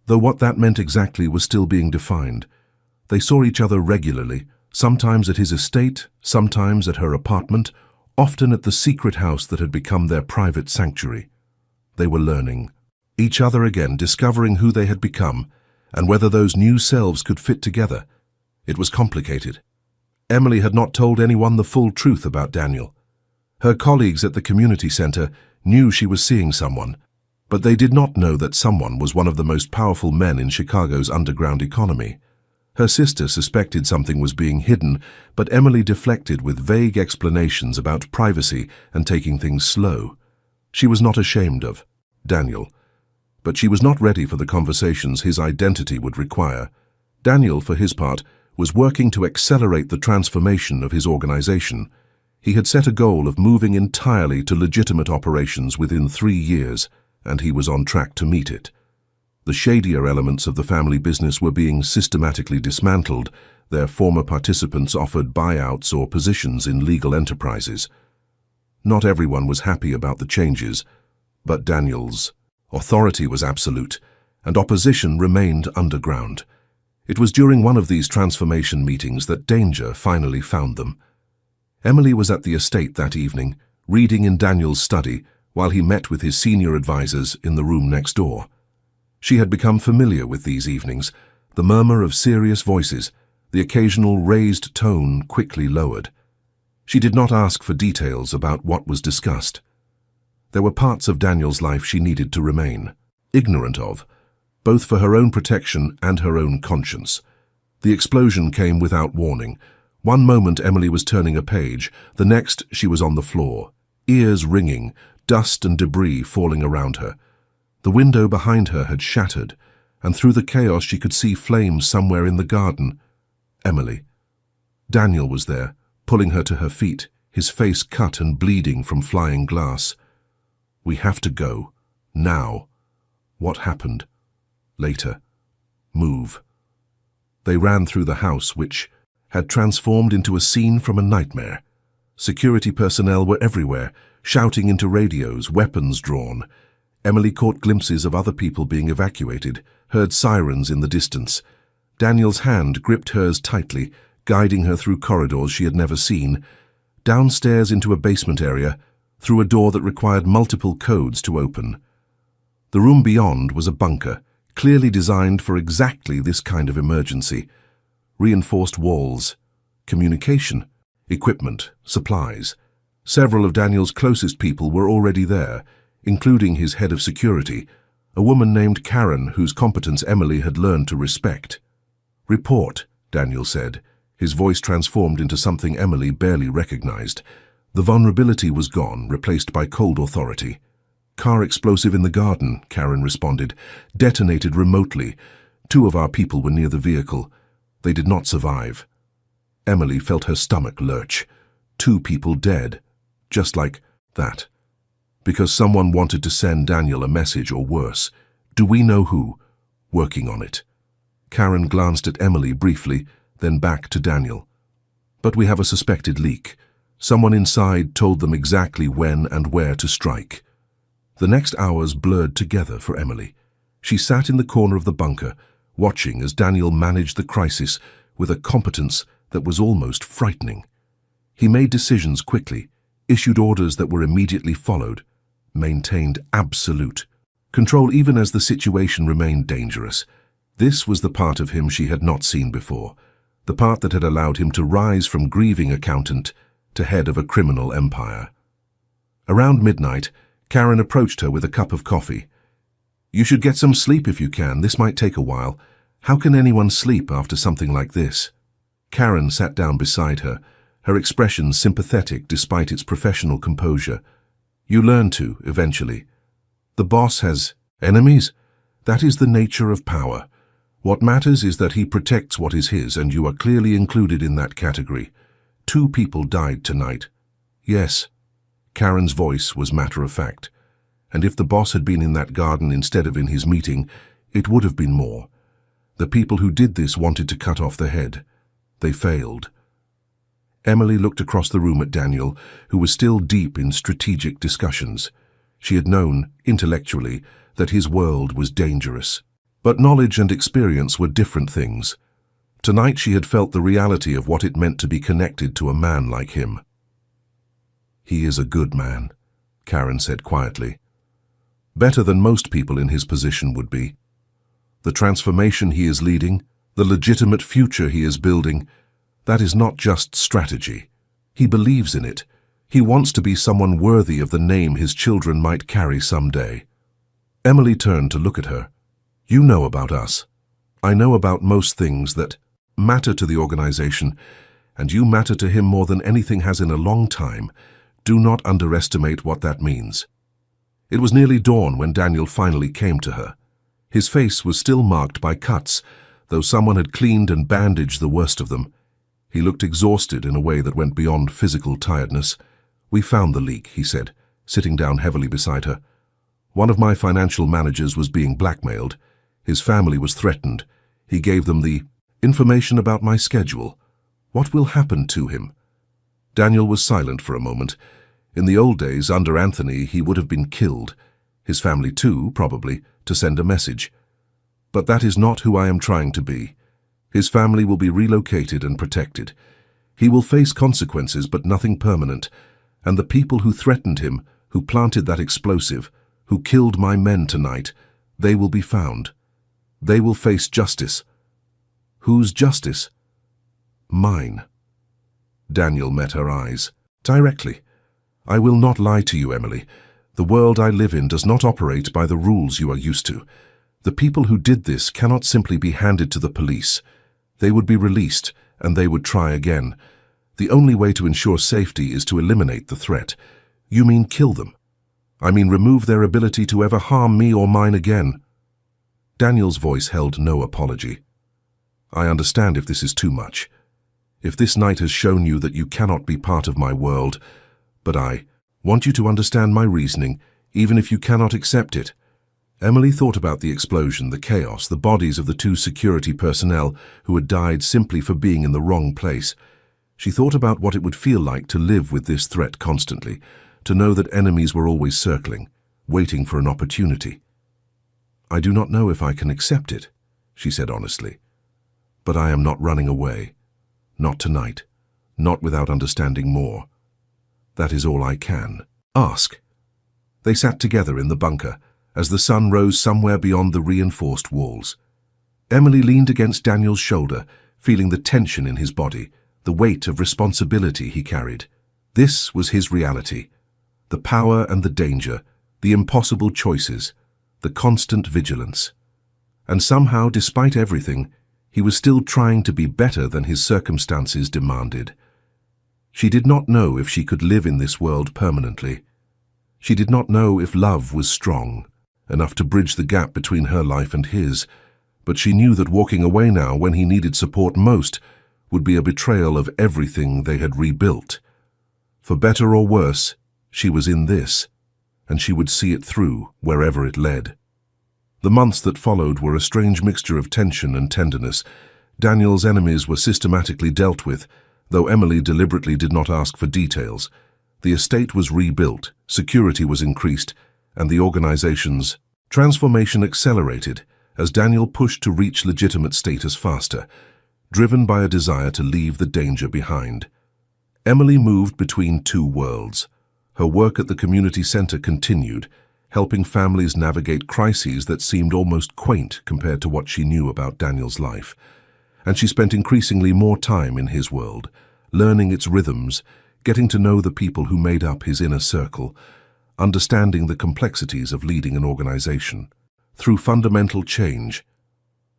though what that meant exactly was still being defined. They saw each other regularly, sometimes at his estate, sometimes at her apartment, often at the secret house that had become their private sanctuary. They were learning each other again, discovering who they had become, and whether those new selves could fit together. It was complicated. Emily had not told anyone the full truth about Daniel. Her colleagues at the community center knew she was seeing someone, but they did not know that someone was one of the most powerful men in Chicago's underground economy. Her sister suspected something was being hidden, but Emily deflected with vague explanations about privacy and taking things slow. She was not ashamed of Daniel, but she was not ready for the conversations his identity would require. Daniel, for his part, was working to accelerate the transformation of his organization. He had set a goal of moving entirely to legitimate operations within 3 years, and he was on track to meet it. The shadier elements of the family business were being systematically dismantled, their former participants offered buyouts or positions in legal enterprises. Not everyone was happy about the changes, but Daniel's authority was absolute, and opposition remained underground. It was during one of these transformation meetings that danger finally found them. Emily was at the estate that evening, reading in Daniel's study while he met with his senior advisors in the room next door. She had become familiar with these evenings, the murmur of serious voices, the occasional raised tone quickly lowered. She did not ask for details about what was discussed. There were parts of Daniel's life she needed to remain ignorant of, both for her own protection and her own conscience. The explosion came without warning. One moment Emily was turning a page, the next she was on the floor, ears ringing, dust and debris falling around her. The window behind her had shattered, and through the chaos she could see flames somewhere in the garden. Emily. Daniel was there, pulling her to her feet, his face cut and bleeding from flying glass. "We have to go. Now." "What happened?" "Later. Move." They ran through the house, which had transformed into a scene from a nightmare. Security personnel were everywhere, shouting into radios, weapons drawn. Emily caught glimpses of other people being evacuated, heard sirens in the distance. Daniel's hand gripped hers tightly, guiding her through corridors she had never seen, downstairs into a basement area, through a door that required multiple codes to open. The room beyond was a bunker, clearly designed for exactly this kind of emergency. Reinforced walls, communication, equipment, supplies. Several of Daniel's closest people were already there, including his head of security, a woman named Karen whose competence Emily had learned to respect. "Report," Daniel said, his voice transformed into something Emily barely recognized. The vulnerability was gone, replaced by cold authority. "Car explosive in the garden," Karen responded, "detonated remotely. 2 of our people were near the vehicle. They did not survive." Emily felt her stomach lurch. 2 people dead. Just like that. Because someone wanted to send Daniel a message, or worse. Do we know who? Working on it. Karen glanced at Emily briefly, then back to Daniel. "But we have a suspected leak. Someone inside told them exactly when and where to strike." The next hours blurred together for Emily. She sat in the corner of the bunker, watching as Daniel managed the crisis with a competence that was almost frightening. He made decisions quickly, issued orders that were immediately followed, maintained absolute control even as the situation remained dangerous. This was the part of him she had not seen before, the part that had allowed him to rise from grieving accountant to head of a criminal empire. Around midnight, Karen approached her with a cup of coffee. "You should get some sleep if you can. This might take a while. How can anyone sleep after something like this?" Karen sat down beside her, her expression sympathetic despite its professional composure. "You learn to, eventually. The boss has enemies. That is the nature of power. What matters is that he protects what is his, and you are clearly included in that category. 2 people died tonight." "Yes." Karen's voice was matter-of-fact. "And if the boss had been in that garden instead of in his meeting, it would have been more. The people who did this wanted to cut off the head. They failed." Emily looked across the room at Daniel, who was still deep in strategic discussions. She had known, intellectually, that his world was dangerous. But knowledge and experience were different things. Tonight she had felt the reality of what it meant to be connected to a man like him. "He is a good man," Karen said quietly. "Better than most people in his position would be. The transformation he is leading, the legitimate future he is building, that is not just strategy. He believes in it. He wants to be someone worthy of the name his children might carry someday." Emily turned to look at her. "You know about us. I know about most things that matter to the organization, and you matter to him more than anything has in a long time. Do not underestimate what that means." It was nearly dawn when Daniel finally came to her. His face was still marked by cuts, though someone had cleaned and bandaged the worst of them. He looked exhausted in a way that went beyond physical tiredness. "We found the leak," he said, sitting down heavily beside her. "One of my financial managers was being blackmailed. His family was threatened. He gave them the information about my schedule. What will happen to him?" Daniel was silent for a moment. In the old days, under Anthony, he would have been killed. His family too, probably, to send a message. But that is not who I am trying to be. His family will be relocated and protected. He will face consequences, but nothing permanent. And the people who threatened him, who planted that explosive, who killed my men tonight, they will be found. They will face justice. Whose justice? Mine. Daniel met her eyes. Directly. I will not lie to you, Emily. The world I live in does not operate by the rules you are used to. The people who did this cannot simply be handed to the police. They would be released, and they would try again. The only way to ensure safety is to eliminate the threat. You mean kill them? I mean remove their ability to ever harm me or mine again." Daniel's voice held no apology. "I understand if this is too much. If this night has shown you that you cannot be part of my world, but I want you to understand my reasoning, even if you cannot accept it." Emily thought about the explosion, the chaos, the bodies of the two security personnel who had died simply for being in the wrong place. She thought about what it would feel like to live with this threat constantly, to know that enemies were always circling, waiting for an opportunity. "I do not know if I can accept it," she said honestly. "But I am not running away. Not tonight. Not without understanding more. That is all I can ask." They sat together in the bunker as the sun rose somewhere beyond the reinforced walls. Emily leaned against Daniel's shoulder, feeling the tension in his body, the weight of responsibility he carried. This was his reality. The power and the danger, the impossible choices, the constant vigilance. And somehow, despite everything, he was still trying to be better than his circumstances demanded. She did not know if she could live in this world permanently. She did not know if love was strong enough to bridge the gap between her life and his, but she knew that walking away now when he needed support most would be a betrayal of everything they had rebuilt. For better or worse, she was in this, and she would see it through wherever it led. The months that followed were a strange mixture of tension and tenderness. Daniel's enemies were systematically dealt with, though Emily deliberately did not ask for details. The estate was rebuilt, security was increased, and the organization's transformation accelerated as Daniel pushed to reach legitimate status faster, driven by a desire to leave the danger behind. Emily moved between two worlds. Her work at the community center continued, helping families navigate crises that seemed almost quaint compared to what she knew about Daniel's life. And she spent increasingly more time in his world, learning its rhythms, getting to know the people who made up his inner circle, understanding the complexities of leading an organization through fundamental change.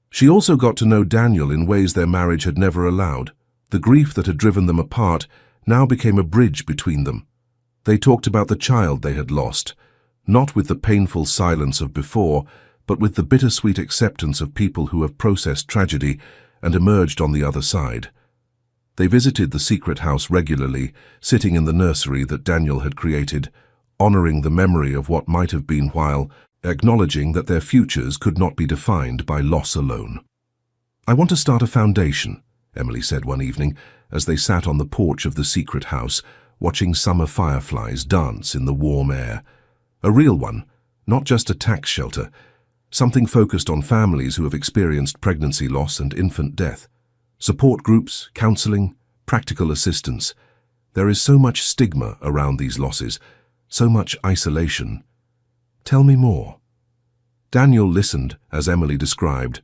She also got to know Daniel in ways their marriage had never allowed. The grief that had driven them apart now became a bridge between them. They talked about the child they had lost, not with the painful silence of before, but with the bittersweet acceptance of people who have processed tragedy and emerged on the other side. They visited the secret house regularly, sitting in the nursery that Daniel had created, honoring the memory of what might have been while acknowledging that their futures could not be defined by loss alone. "I want to start a foundation," Emily said one evening as they sat on the porch of the secret house, watching summer fireflies dance in the warm air. A real one, not just a tax shelter, something focused on families who have experienced pregnancy loss and infant death. Support groups, counseling, practical assistance. There is so much stigma around these losses, so much isolation. "Tell me more." Daniel listened as Emily described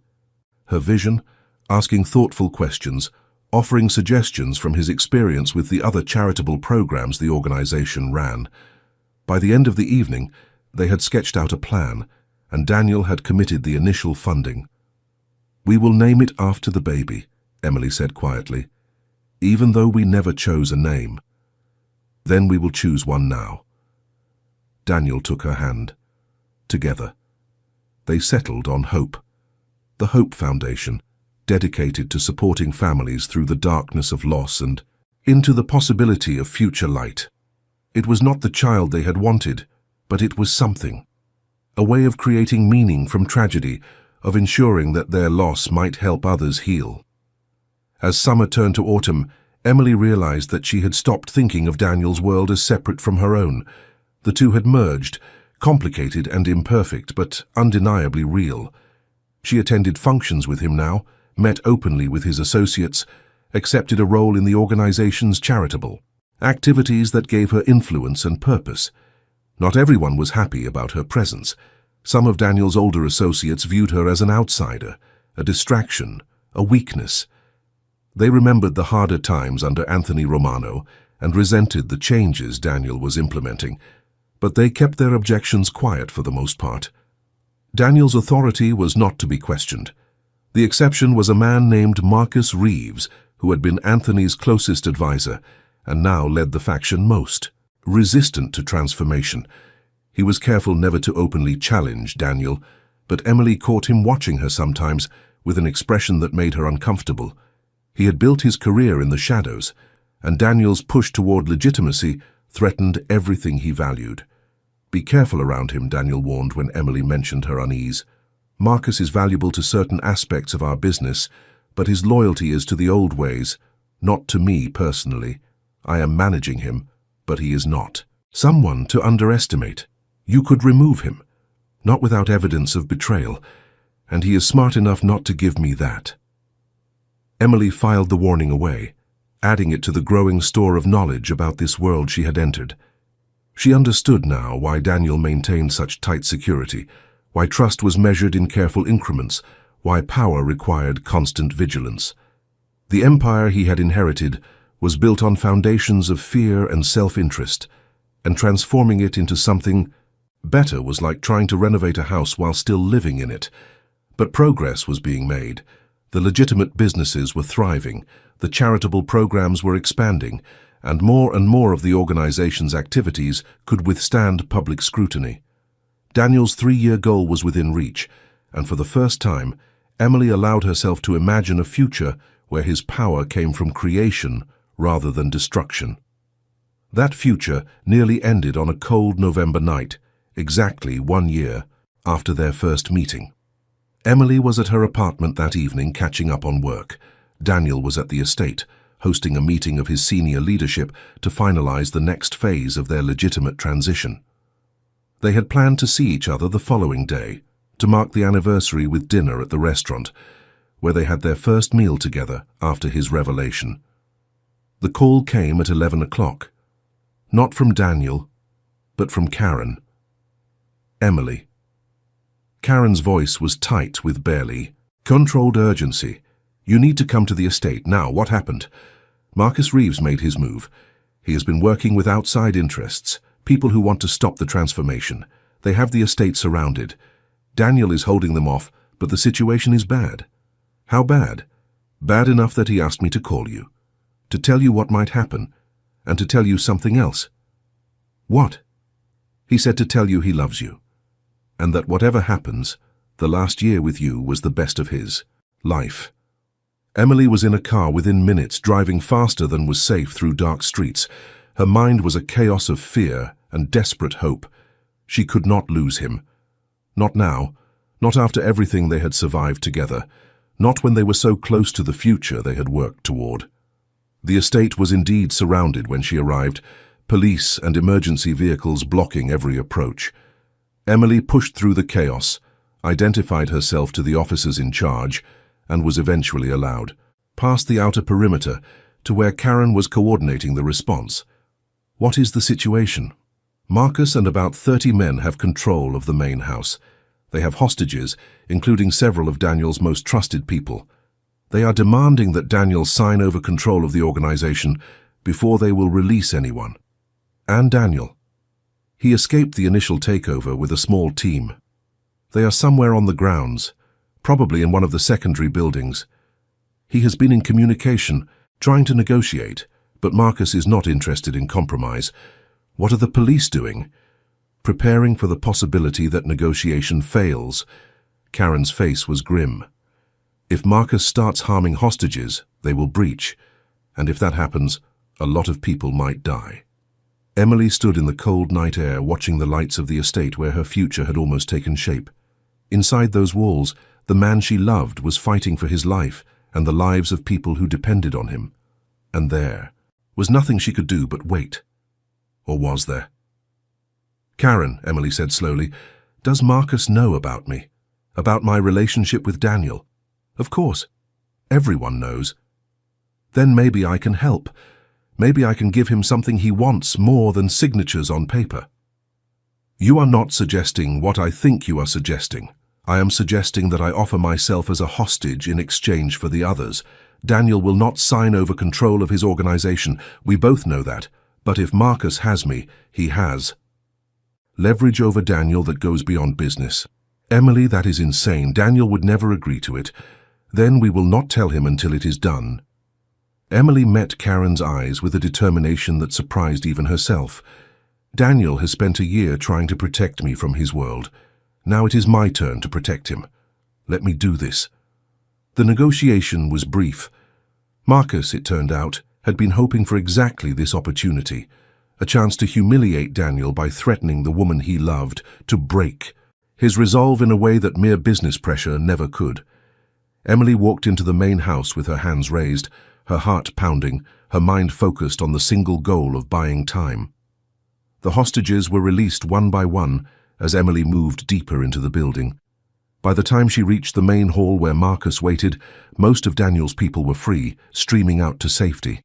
her vision, asking thoughtful questions, offering suggestions from his experience with the other charitable programs the organization ran. By the end of the evening, they had sketched out a plan, and Daniel had committed the initial funding. "We will name it after the baby," Emily said quietly, "even though we never chose a name. Then we will choose one now." Daniel took her hand. Together, they settled on Hope, the Hope Foundation, dedicated to supporting families through the darkness of loss and into the possibility of future light. It was not the child they had wanted, but it was something. A way of creating meaning from tragedy, of ensuring that their loss might help others heal. As summer turned to autumn, Emily realized that she had stopped thinking of Daniel's world as separate from her own. The two had merged, complicated and imperfect, but undeniably real. She attended functions with him now, met openly with his associates, accepted a role in the organization's charitable activities that gave her influence and purpose. Not everyone was happy about her presence. Some of Daniel's older associates viewed her as an outsider, a distraction, a weakness. They remembered the harder times under Anthony Romano and resented the changes Daniel was implementing, but they kept their objections quiet for the most part. Daniel's authority was not to be questioned. The exception was a man named Marcus Reeves, who had been Anthony's closest advisor and now led the faction most resistant to transformation. He was careful never to openly challenge Daniel, but Emily caught him watching her sometimes with an expression that made her uncomfortable. He had built his career in the shadows, and Daniel's push toward legitimacy threatened everything he valued. "Be careful around him," Daniel warned when Emily mentioned her unease. "Marcus is valuable to certain aspects of our business, but his loyalty is to the old ways, not to me personally. I am managing him, but he is not someone to underestimate. You could remove him, not without evidence of betrayal, and he is smart enough not to give me that." Emily filed the warning away, adding it to the growing store of knowledge about this world she had entered. She understood now why Daniel maintained such tight security, why trust was measured in careful increments, why power required constant vigilance. The empire he had inherited was built on foundations of fear and self-interest, and transforming it into something better was like trying to renovate a house while still living in it. But progress was being made. The legitimate businesses were thriving, the charitable programs were expanding, and more of the organization's activities could withstand public scrutiny. Daniel's 3-year goal was within reach, and for the first time, Emily allowed herself to imagine a future where his power came from creation rather than destruction. That future nearly ended on a cold November night, exactly 1 year after their first meeting. Emily was at her apartment that evening catching up on work. Daniel was at the estate, hosting a meeting of his senior leadership to finalize the next phase of their legitimate transition. They had planned to see each other the following day, to mark the anniversary with dinner at the restaurant, where they had their first meal together after his revelation. The call came at 11 o'clock. Not from Daniel, but from Karen. "Emily." Karen's voice was tight with barely controlled urgency. "You need to come to the estate now. What happened?" "Marcus Reeves made his move. He has been working with outside interests, people who want to stop the transformation. They have the estate surrounded. Daniel is holding them off, but the situation is bad." "How bad?" "Bad enough that he asked me to call you, to tell you what might happen, and to tell you something else." "What?" "He said to tell you he loves you, and that whatever happens, the last year with you was the best of his life." Emily was in a car within minutes, driving faster than was safe through dark streets. Her mind was a chaos of fear and desperate hope. She could not lose him. Not now, not after everything they had survived together, not when they were so close to the future they had worked toward. The estate was indeed surrounded when she arrived, police and emergency vehicles blocking every approach. Emily pushed through the chaos, identified herself to the officers in charge, and was eventually allowed past the outer perimeter to where Karen was coordinating the response. "What is the situation?" "Marcus and about 30 men have control of the main house. They have hostages, including several of Daniel's most trusted people. They are demanding that Daniel sign over control of the organization before they will release anyone." "And Daniel?" "He escaped the initial takeover with a small team. They are somewhere on the grounds, probably in one of the secondary buildings. He has been in communication, trying to negotiate, but Marcus is not interested in compromise. What are the police doing?" "Preparing for the possibility that negotiation fails." Karen's face was grim. "If Marcus starts harming hostages, they will breach, and if that happens, a lot of people might die." Emily stood in the cold night air, watching the lights of the estate where her future had almost taken shape. Inside those walls, the man she loved was fighting for his life and the lives of people who depended on him. And there was nothing she could do but wait. Or was there? "Karen," Emily said slowly, "does Marcus know about me? About my relationship with Daniel?" "Of course. Everyone knows." "Then maybe I can help. Maybe I can give him something he wants more than signatures on paper." "You are not suggesting what I think you are suggesting. I am suggesting that I offer myself as a hostage in exchange for the others. Daniel will not sign over control of his organization. We both know that. But if Marcus has me, he has leverage over Daniel that goes beyond business." "Emily, that is insane. Daniel would never agree to it. Then we will not tell him until it is done." Emily met Karen's eyes with a determination that surprised even herself. Daniel has spent a year trying to protect me from his world. Now it is my turn to protect him. Let me do this." The negotiation was brief. Marcus, it turned out, had been hoping for exactly this opportunity, a chance to humiliate Daniel by threatening the woman he loved, to break his resolve in a way that mere business pressure never could. Emily walked into the main house with her hands raised, her heart pounding, her mind focused on the single goal of buying time. The hostages were released one by one as Emily moved deeper into the building. By the time she reached the main hall where Marcus waited, most of Daniel's people were free, streaming out to safety.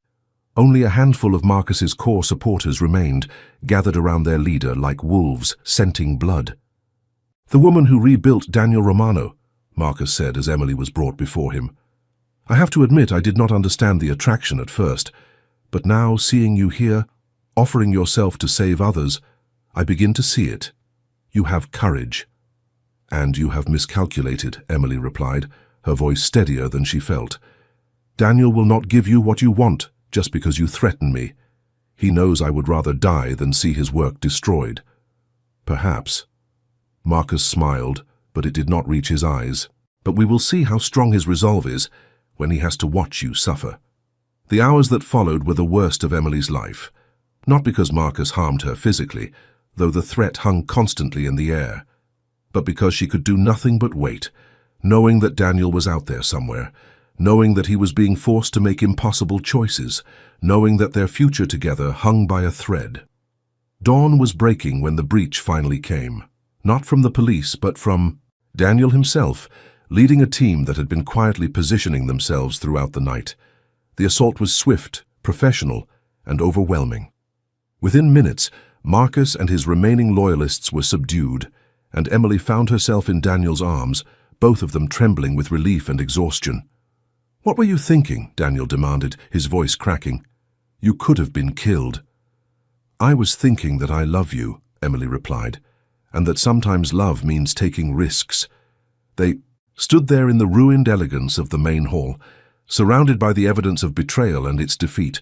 Only a handful of Marcus's core supporters remained, gathered around their leader like wolves scenting blood. "The woman who rebuilt Daniel Romano," Marcus said as Emily was brought before him. "I have to admit I did not understand the attraction at first, but now, seeing you here, offering yourself to save others, I begin to see it. You have courage." "And you have miscalculated," Emily replied, her voice steadier than she felt. "Daniel will not give you what you want just because you threaten me. He knows I would rather die than see his work destroyed." "Perhaps." Marcus smiled, but it did not reach his eyes. "But we will see how strong his resolve is when he has to watch you suffer." The hours that followed were the worst of Emily's life. Not because Marcus harmed her physically, though the threat hung constantly in the air, but because she could do nothing but wait, knowing that Daniel was out there somewhere, knowing that he was being forced to make impossible choices, knowing that their future together hung by a thread. Dawn was breaking when the breach finally came, not from the police but from Daniel himself, leading a team that had been quietly positioning themselves throughout the night. The assault was swift, professional, and overwhelming. Within minutes, Marcus and his remaining loyalists were subdued, and Emily found herself in Daniel's arms, both of them trembling with relief and exhaustion. "What were you thinking?" Daniel demanded, his voice cracking. "You could have been killed." "I was thinking that I love you," Emily replied, "and that sometimes love means taking risks." They stood there in the ruined elegance of the main hall, surrounded by the evidence of betrayal and its defeat,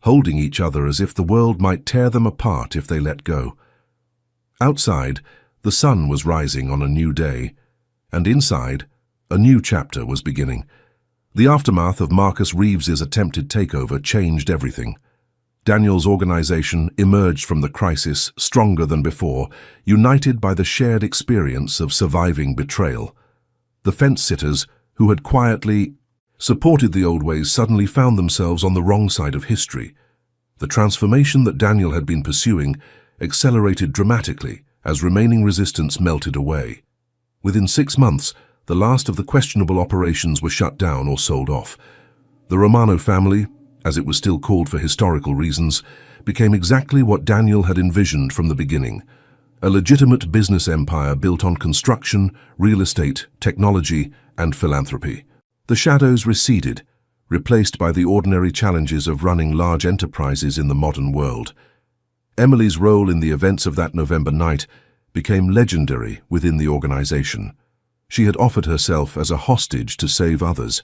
holding each other as if the world might tear them apart if they let go. Outside, the sun was rising on a new day, and inside, a new chapter was beginning. The aftermath of Marcus Reeves's attempted takeover changed everything. Daniel's organization emerged from the crisis stronger than before, united by the shared experience of surviving betrayal. The fence-sitters, who had quietly supported the old ways, suddenly found themselves on the wrong side of history. The transformation that Daniel had been pursuing accelerated dramatically as remaining resistance melted away. Within 6 months, the last of the questionable operations were shut down or sold off. The Romano family, as it was still called for historical reasons, became exactly what Daniel had envisioned from the beginning: a legitimate business empire built on construction, real estate, technology, and philanthropy. The shadows receded, replaced by the ordinary challenges of running large enterprises in the modern world. Emily's role in the events of that November night became legendary within the organization. She had offered herself as a hostage to save others,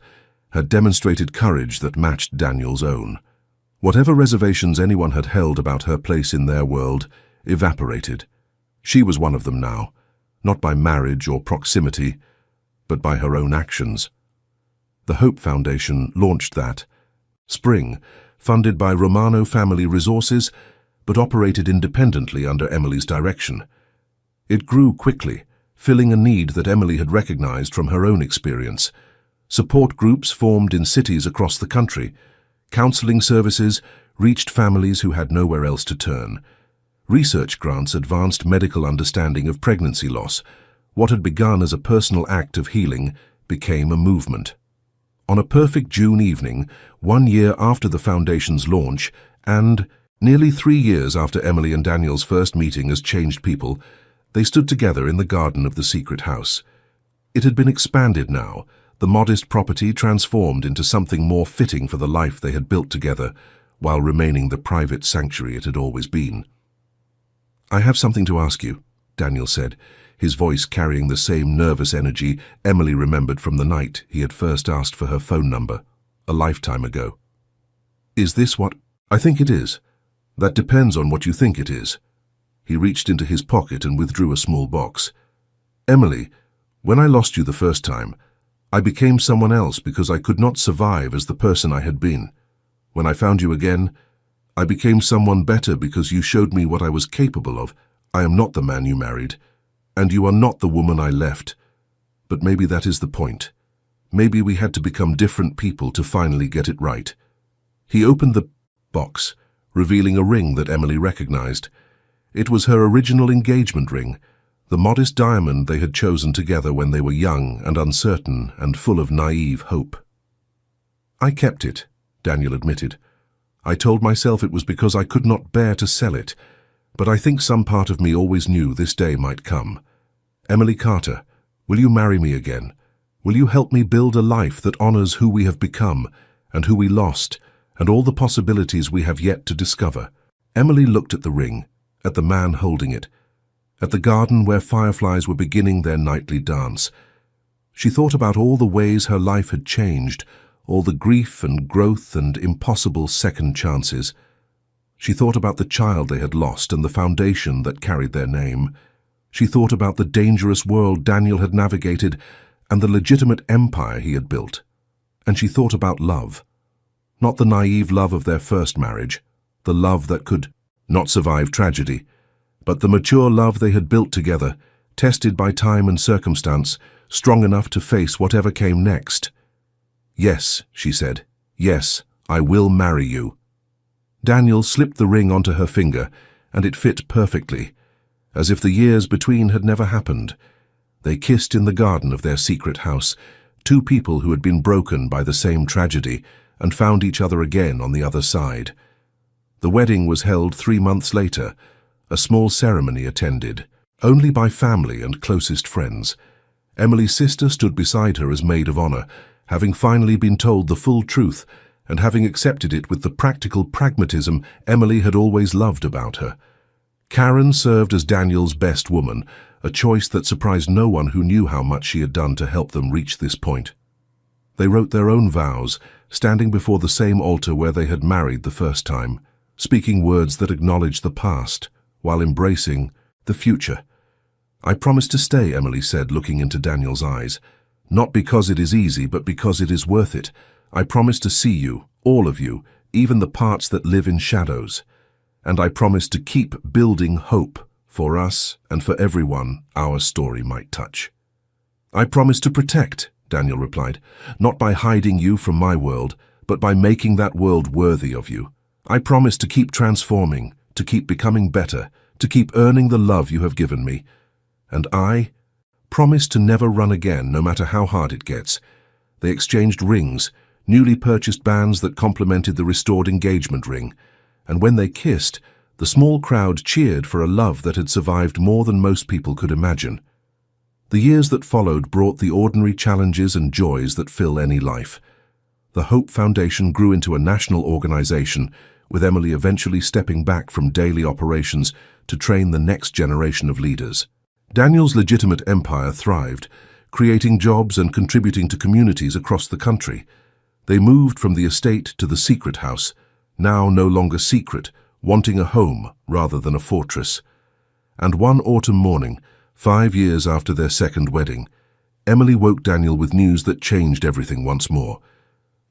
had demonstrated courage that matched Daniel's own. Whatever reservations anyone had held about her place in their world evaporated. She was one of them now, not by marriage or proximity, but by her own actions. The Hope Foundation launched that spring, funded by Romano family resources, but operated independently under Emily's direction. It grew quickly, filling a need that Emily had recognized from her own experience. Support groups formed in cities across the country. Counseling services reached families who had nowhere else to turn. Research grants advanced medical understanding of pregnancy loss. What had begun as a personal act of healing became a movement. On a perfect June evening, 1 year after the Foundation's launch, and nearly 3 years after Emily and Daniel's first meeting as changed people, they stood together in the garden of the secret house. It had been expanded now, the modest property transformed into something more fitting for the life they had built together, while remaining the private sanctuary it had always been. "I have something to ask you," Daniel said, his voice carrying the same nervous energy Emily remembered from the night he had first asked for her phone number, a lifetime ago. "Is this what—" "I think it is. That depends on what you think it is." He reached into his pocket and withdrew a small box. "Emily, when I lost you the first time, I became someone else because I could not survive as the person I had been. When I found you again, I became someone better because you showed me what I was capable of. I am not the man you married, and you are not the woman I left. But maybe that is the point. Maybe we had to become different people to finally get it right." He opened the box, revealing a ring that Emily recognized. It was her original engagement ring, the modest diamond they had chosen together when they were young and uncertain and full of naive hope. "I kept it," Daniel admitted. "I told myself it was because I could not bear to sell it, but I think some part of me always knew this day might come. Emily Carter, will you marry me again? Will you help me build a life that honors who we have become and who we lost and all the possibilities we have yet to discover?" Emily looked at the ring, at the man holding it, at the garden where fireflies were beginning their nightly dance. She thought about all the ways her life had changed, all the grief and growth and impossible second chances. She thought about the child they had lost and the foundation that carried their name. She thought about the dangerous world Daniel had navigated and the legitimate empire he had built. And she thought about love. Not the naive love of their first marriage, the love that could not survive tragedy, but the mature love they had built together, tested by time and circumstance, strong enough to face whatever came next. "Yes," she said. "Yes, I will marry you." Daniel slipped the ring onto her finger, and it fit perfectly, as if the years between had never happened. They kissed in the garden of their secret house, two people who had been broken by the same tragedy and found each other again on the other side. The wedding was held 3 months later, a small ceremony attended, only by family and closest friends. Emily's sister stood beside her as maid of honor, having finally been told the full truth and having accepted it with the practical pragmatism Emily had always loved about her. Karen served as Daniel's best woman, a choice that surprised no one who knew how much she had done to help them reach this point. They wrote their own vows, standing before the same altar where they had married the first time, speaking words that acknowledged the past, while embracing the future. "I promise to stay," Emily said, looking into Daniel's eyes. "Not because it is easy, but because it is worth it. I promise to see you, all of you, even the parts that live in shadows. And I promise to keep building hope for us and for everyone our story might touch." "I promise to protect," Daniel replied, "not by hiding you from my world, but by making that world worthy of you. I promise to keep transforming, to keep becoming better, to keep earning the love you have given me. And I promise to never run again, no matter how hard it gets." They exchanged rings, newly purchased bands that complemented the restored engagement ring. And when they kissed, the small crowd cheered for a love that had survived more than most people could imagine. The years that followed brought the ordinary challenges and joys that fill any life. The Hope Foundation grew into a national organization, with Emily eventually stepping back from daily operations to train the next generation of leaders. Daniel's legitimate empire thrived, creating jobs and contributing to communities across the country. They moved from the estate to the secret house, now no longer secret, wanting a home rather than a fortress. And one autumn morning, 5 years after their second wedding, Emily woke Daniel with news that changed everything once more.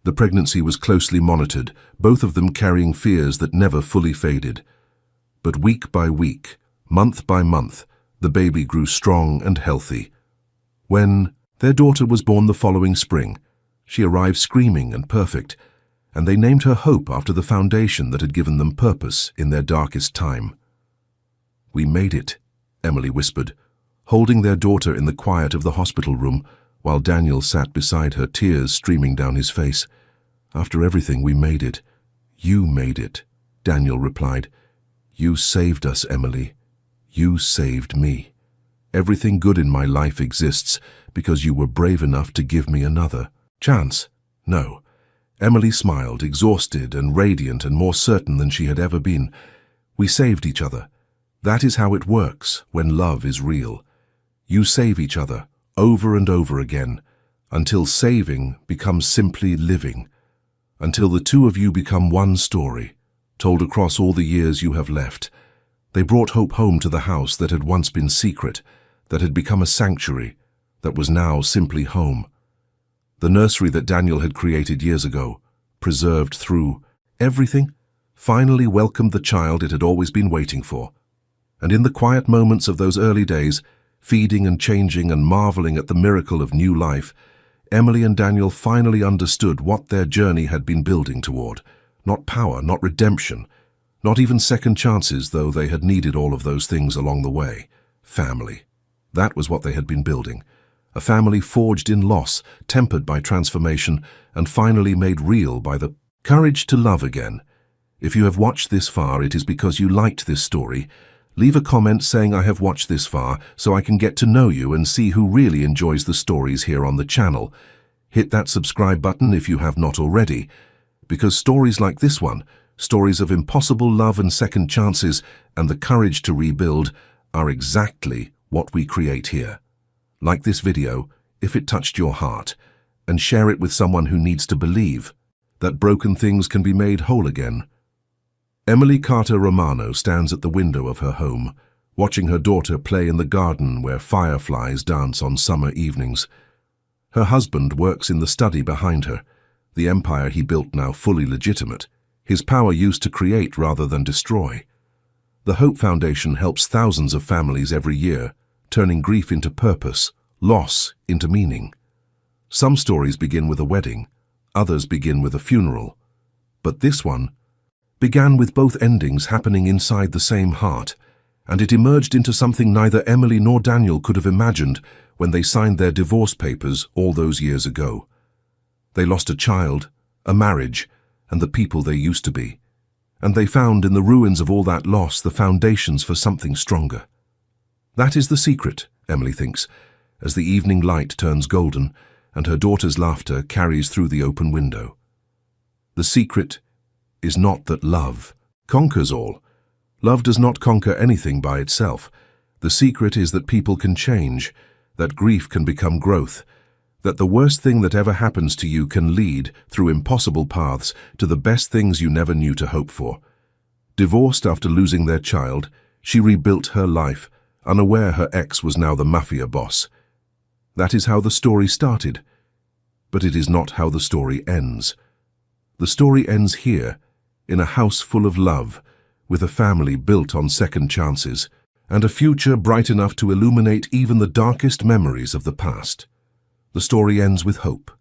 The pregnancy was closely monitored, both of them carrying fears that never fully faded. But week by week, month by month, the baby grew strong and healthy. When their daughter was born the following spring, she arrived screaming and perfect, and they named her Hope after the foundation that had given them purpose in their darkest time. "We made it," Emily whispered, holding their daughter in the quiet of the hospital room, while Daniel sat beside her, tears streaming down his face. "After everything, we made it." "You made it," Daniel replied. "You saved us, Emily. You saved me. Everything good in my life exists because you were brave enough to give me another chance." "No." Emily smiled, exhausted and radiant and more certain than she had ever been. "We saved each other. That is how it works when love is real. You save each other over and over again, until saving becomes simply living, until the two of you become one story, told across all the years you have left. They brought hope home to the house that had once been secret, that had become a sanctuary, that was now simply home. The nursery that Daniel had created years ago, preserved through everything, finally welcomed the child it had always been waiting for. And in the quiet moments of those early days, feeding and changing and marveling at the miracle of new life, Emily and Daniel finally understood what their journey had been building toward. Not power, not redemption, not even second chances, though they had needed all of those things along the way. Family. That was what they had been building. A family forged in loss, tempered by transformation, and finally made real by the courage to love again. If you have watched this far, it is because you liked this story. Leave a comment saying I have watched this far so I can get to know you and see who really enjoys the stories here on the channel. Hit that subscribe button if you have not already, because stories like this one, stories of impossible love and second chances and the courage to rebuild, are exactly what we create here. Like this video if it touched your heart, and share it with someone who needs to believe that broken things can be made whole again. Emily Carter Romano stands at the window of her home, watching her daughter play in the garden where fireflies dance on summer evenings. Her husband works in the study behind her, the empire he built now fully legitimate, his power used to create rather than destroy. The Hope Foundation helps thousands of families every year, turning grief into purpose, loss into meaning. Some stories begin with a wedding, others begin with a funeral. But this one began with both endings happening inside the same heart, and it emerged into something neither Emily nor Daniel could have imagined when they signed their divorce papers all those years ago. They lost a child, a marriage, and the people they used to be. And they found in the ruins of all that loss the foundations for something stronger. That is the secret, Emily thinks, as the evening light turns golden and her daughter's laughter carries through the open window. The secret is not that love conquers all. Love does not conquer anything by itself. The secret is that people can change, that grief can become growth, that the worst thing that ever happens to you can lead, through impossible paths, to the best things you never knew to hope for. Divorced after losing their child, she rebuilt her life, unaware her ex was now the mafia boss. That is how the story started. But it is not how the story ends. The story ends here, in a house full of love, with a family built on second chances, and a future bright enough to illuminate even the darkest memories of the past. The story ends with hope.